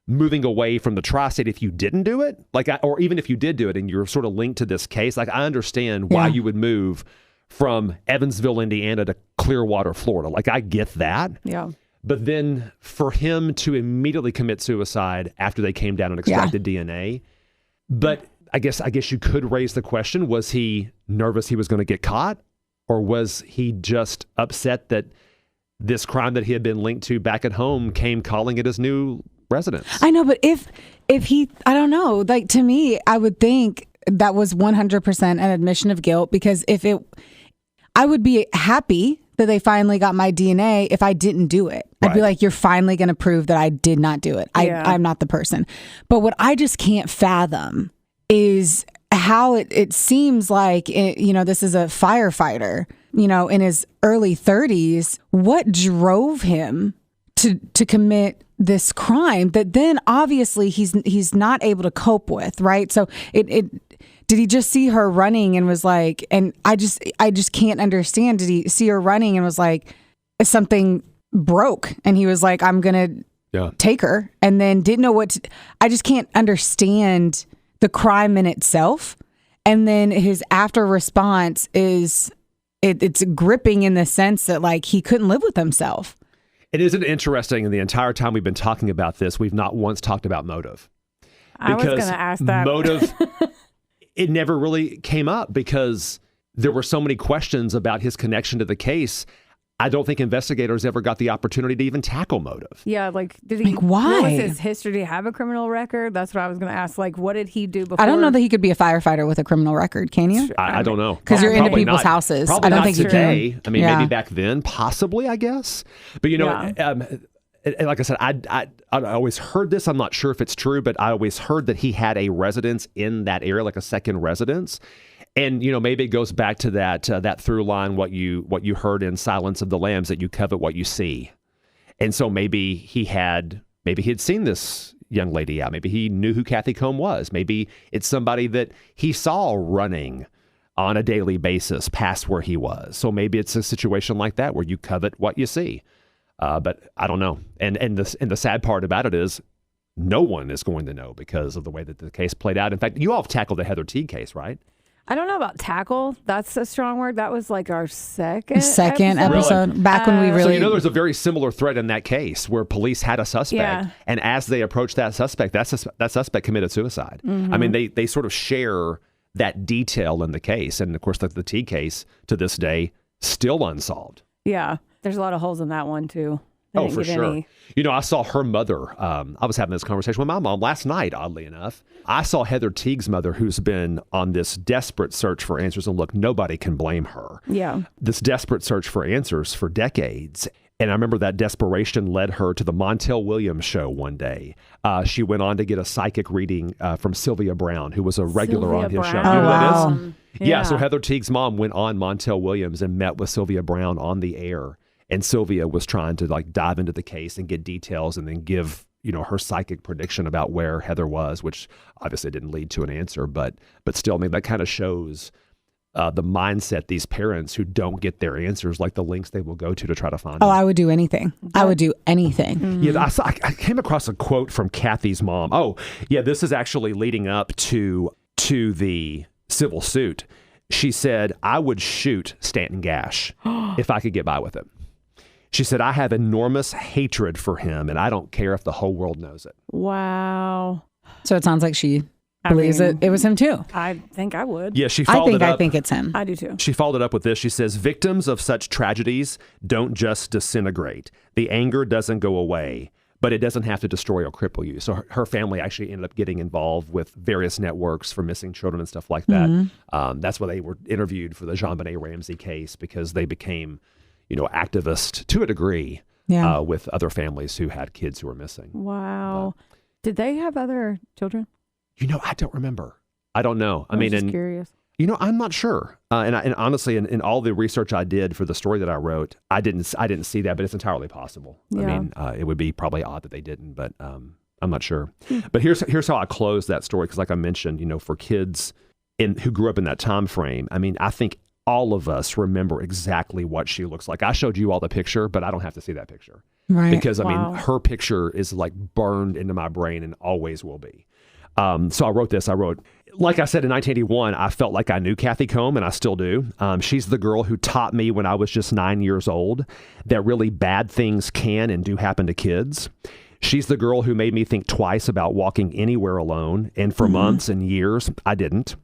moving away from the tri-state if you didn't do it, or even if you did do it and you're sort of linked to this case. Like, I understand why you would move from Evansville, Indiana to Clearwater, Florida. Like, I get that. Yeah. But then for him to immediately commit suicide after they came down and extracted DNA. But I guess you could raise the question, was he nervous he was going to get caught? Or was he just upset that this crime that he had been linked to back at home came calling it his new residence? I know, but if he, I don't know, like, to me, I would think that was 100% an admission of guilt, because I would be happy that they finally got my DNA if I didn't do it. I'd be like, you're finally going to prove that I did not do it. I'm not the person. But what I just can't fathom is how it seems like, this is a firefighter, in his early 30s. What drove him to commit this crime that then obviously he's not able to cope with, right? So did he just see her running and was like, and I just can't understand. Did he see her running and was like, something broke and he was like, I'm going to take her, and then didn't know what I just can't understand the crime in itself. And then his after response is it's gripping in the sense that, like, he couldn't live with himself. It isn't interesting, in the entire time we've been talking about this, we've not once talked about motive. I was going to ask that. Motive, it never really came up because there were so many questions about his connection to the case. I don't think investigators ever got the opportunity to even tackle motive. Yeah, like, did he? Why? What was his history? Did he have a criminal record? That's what I was going to ask. Like, what did he do before? I don't know that he could be a firefighter with a criminal record. Can you? I don't know. Because you're into Probably people's not. houses. Probably I don't not think today. you can. I mean, maybe back then, possibly, I guess. But, like I said, I always heard this. I'm not sure if it's true, but I always heard that he had a residence in that area, like a second residence. And, maybe it goes back to that through line, what you heard in Silence of the Lambs, that you covet what you see. And so maybe he had seen this young lady out. Maybe he knew who Kathy Kohm was. Maybe it's somebody that he saw running on a daily basis past where he was. So maybe it's a situation like that where you covet what you see. But I don't know. And the sad part about it is no one is going to know because of the way that the case played out. In fact, you all have tackled the Heather Teague case, right? I don't know about tackle. That's a strong word. That was like our second episode. Back when we really... So there's a very similar thread in that case where police had a suspect, and as they approached that suspect, that suspect committed suicide. I mean, they sort of share that detail in the case, and of course, the T case to this day still unsolved. Yeah, there's a lot of holes in that one too. Oh, for sure. You know, I saw her mother. I was having this conversation with my mom last night, oddly enough. I saw Heather Teague's mother, who's been on this desperate search for answers. And look, nobody can blame her. Yeah. This desperate search for answers for decades. And I remember that desperation led her to the Montel Williams show one day. She went on to get a psychic reading from Sylvia Brown, who was a regular on his show. You know who that is? Yeah, so Heather Teague's mom went on Montel Williams and met with Sylvia Brown on the air. And Sylvia was trying to like dive into the case and get details and then give, you know, her psychic prediction about where Heather was, which obviously didn't lead to an answer. But still, I mean, that kind of shows the mindset, these parents who don't get their answers, like the links they will go to try to find them. I would do anything. I would do anything. Mm-hmm. Yeah, I came across a quote from Kathy's mom. Oh, yeah, this is actually leading up to the civil suit. She said, I would shoot Stanton Gash if I could get by with it. She said, I have enormous hatred for him, and I don't care if the whole world knows it. Wow. So it sounds like she believes it was him too. I think I would. Yeah, she followed it up. I think it's him. I do too. She followed it up with this. She says, victims of such tragedies don't just disintegrate. The anger doesn't go away, but it doesn't have to destroy or cripple you. So her family actually ended up getting involved with various networks for missing children and stuff like that. Mm-hmm. That's why they were interviewed for the JonBenet Ramsey case, because they became, you know, activist to a degree with other families who had kids who were missing. Wow. Did they have other children? You know, I don't remember. I don't know. I mean, just curious. You know, I'm not sure. And honestly, in all the research I did for the story that I wrote, I didn't see that, but it's entirely possible. Yeah. I mean, it would be probably odd that they didn't, but I'm not sure. But here's how I close that story, because like I mentioned, you know, for kids who grew up in that time frame, I mean, I think all of us remember exactly what she looks like. I showed you all the picture, but I don't have to see that picture. Right. Because, I mean, her picture is like burned into my brain and always will be. So I wrote this. Like I said, in 1981, I felt like I knew Kathy Kohm, and I still do. She's the girl who taught me when I was just 9 years old that really bad things can and do happen to kids. She's the girl who made me think twice about walking anywhere alone, and for months and years, I didn't.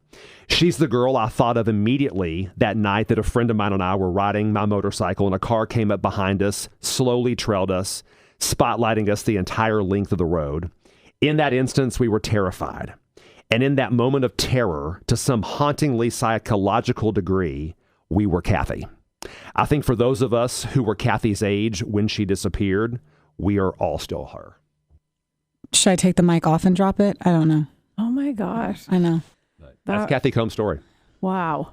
She's the girl I thought of immediately that night that a friend of mine and I were riding my motorcycle and a car came up behind us, slowly trailed us, spotlighting us the entire length of the road. In that instance, we were terrified. And in that moment of terror, to some hauntingly psychological degree, we were Kathy. I think for those of us who were Kathy's age when she disappeared, we are all still her. Should I take the mic off and drop it? I don't know. Oh my gosh. I know. That's Kathy Kohm's story. Wow.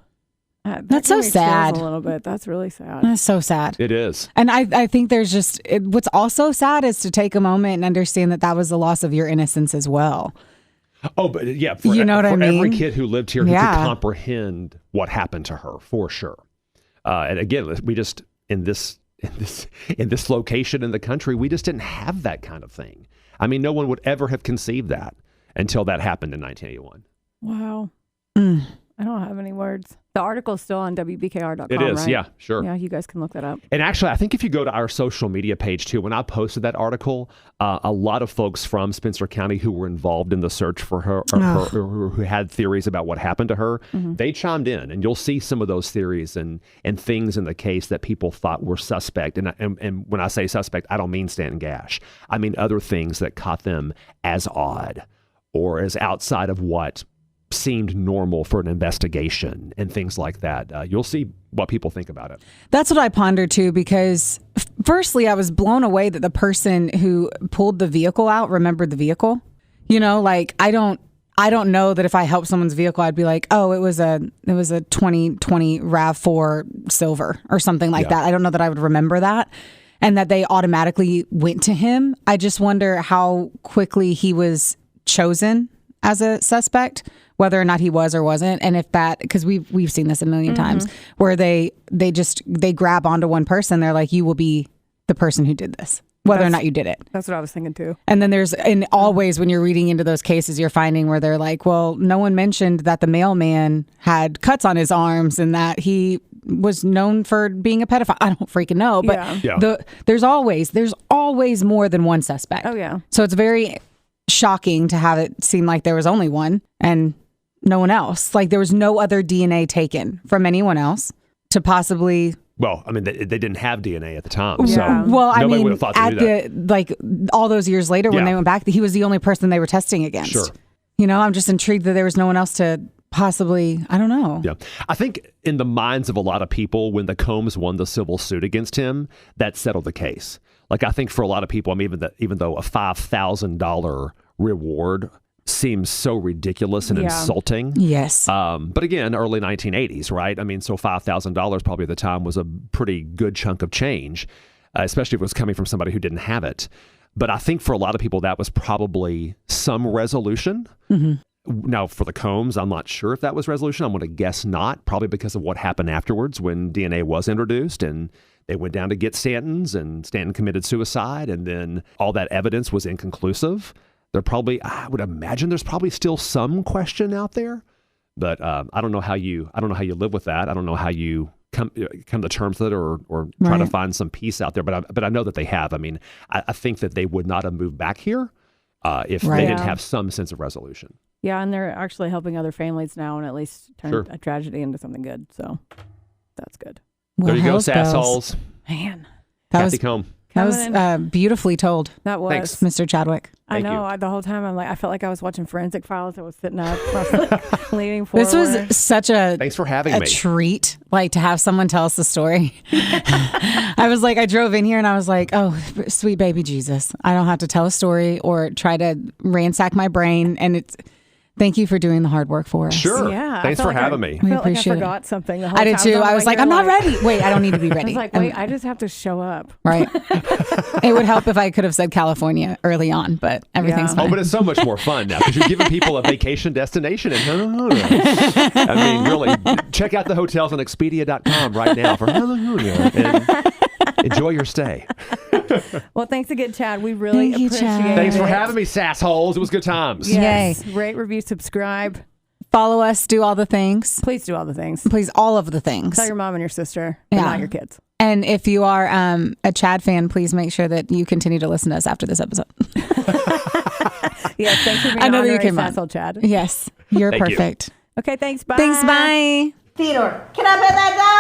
That's so sad. A little bit. That's really sad. That's so sad. It is. And I think there's just, what's also sad is to take a moment and understand that was the loss of your innocence as well. Oh, but yeah, you know what I mean? Every kid who lived here who could comprehend what happened to her, for sure. And again, we just in this location in the country, we just didn't have that kind of thing. I mean, no one would ever have conceived that until that happened in 1981. Wow. I don't have any words. The article's still on WBKR.com. It is, right? yeah, sure. Yeah, you guys can look that up. And actually, I think if you go to our social media page too, when I posted that article, a lot of folks from Spencer County who were involved in the search for her, or who had theories about what happened to her, they chimed in, and you'll see some of those theories and things in the case that people thought were suspect. And when I say suspect, I don't mean Stanton Gash. I mean other things that caught them as odd or as outside of what seemed normal for an investigation and things like that. You'll see what people think about it. That's what I ponder too, because firstly, I was blown away that the person who pulled the vehicle out remembered the vehicle. You know, like I don't know that if I helped someone's vehicle, I'd be like, oh, it was a 2020 RAV4 silver or something like that. I don't know that I would remember that, and that they automatically went to him. I just wonder how quickly he was chosen as a suspect, whether or not he was or wasn't, and if that, because we've seen this a million times, where they grab onto one person, they're like, you will be the person who did this. whether or not you did it. That's what I was thinking too. And then and always when you're reading into those cases, you're finding where they're like, well, no one mentioned that the mailman had cuts on his arms and that he was known for being a pedophile. I don't freaking know, but there's always more than one suspect. Oh yeah. So it's very shocking to have it seem like there was only one and no one else. Like there was no other DNA taken from anyone else to possibly. Well, I mean, they didn't have DNA at the time, Yeah. so well, I nobody mean, would have thought to do that. like all those years later when they went back, he was the only person they were testing against. Sure. You know, I'm just intrigued that there was no one else to possibly, I don't know. Yeah. I think in the minds of a lot of people, when the Kohms won the civil suit against him, that settled the case. Like, I think for a lot of people, I mean, even though a $5,000 reward seems so ridiculous and insulting. Yes. But again, early 1980s, right? I mean, so $5,000 probably at the time was a pretty good chunk of change, especially if it was coming from somebody who didn't have it. But I think for a lot of people, that was probably some resolution. Mm-hmm. Now, for the Kohms, I'm not sure if that was resolution. I'm going to guess not, probably because of what happened afterwards when DNA was introduced and they went down to get Stanton's and Stanton committed suicide. And then all that evidence was inconclusive. I would imagine there's probably still some question out there, but I don't know how you live with that. I don't know how you come to terms with it or try to find some peace out there. But I know that they have. I mean, I think that they would not have moved back here if they didn't have some sense of resolution. Yeah, and they're actually helping other families now and at least turn a tragedy into something good. So that's good. Well, there you go, Sassholes. Man, Kathy Kohm. That was beautifully told. That was. Thanks. Mr. Chadwick. I know. The whole time I felt like I was watching Forensic Files. I was sitting up, I was like, leaning forward. This was such a thanks for having me. Treat, like to have someone tell us the story. I drove in here and I was like, oh, sweet baby Jesus. I don't have to tell a story or try to ransack my brain. And thank you for doing the hard work for us. Sure. Yeah. Thanks for having me. I felt like I appreciate forgot something the whole I did time. too. I was like, I'm not ready. Wait, I don't need to be I ready. was like, wait, I just have to show up. Right. It would help if I could have said California early on, but everything's fine. Oh, but it's so much more fun now because you're giving people a vacation destination. I mean, really, check out the hotels on Expedia.com right now for Hallelujah and enjoy your stay. Well, thanks again, Chad. We really Thank you, appreciate Chad. it. Thanks for having me, Sassholes. It was good times. Yes. Yay. Rate, review, subscribe. Follow us, do all the things. Please do all the things. Please, all of the things. Tell your mom and your sister, but not your kids. And if you are a Chad fan, please make sure that you continue to listen to us after this episode. Yes, thanks for being Honorary Sasshole, Chad. Yes, you're Thank you. perfect. Okay, thanks. Bye. Thanks, bye. Theodore, can I bet that guy?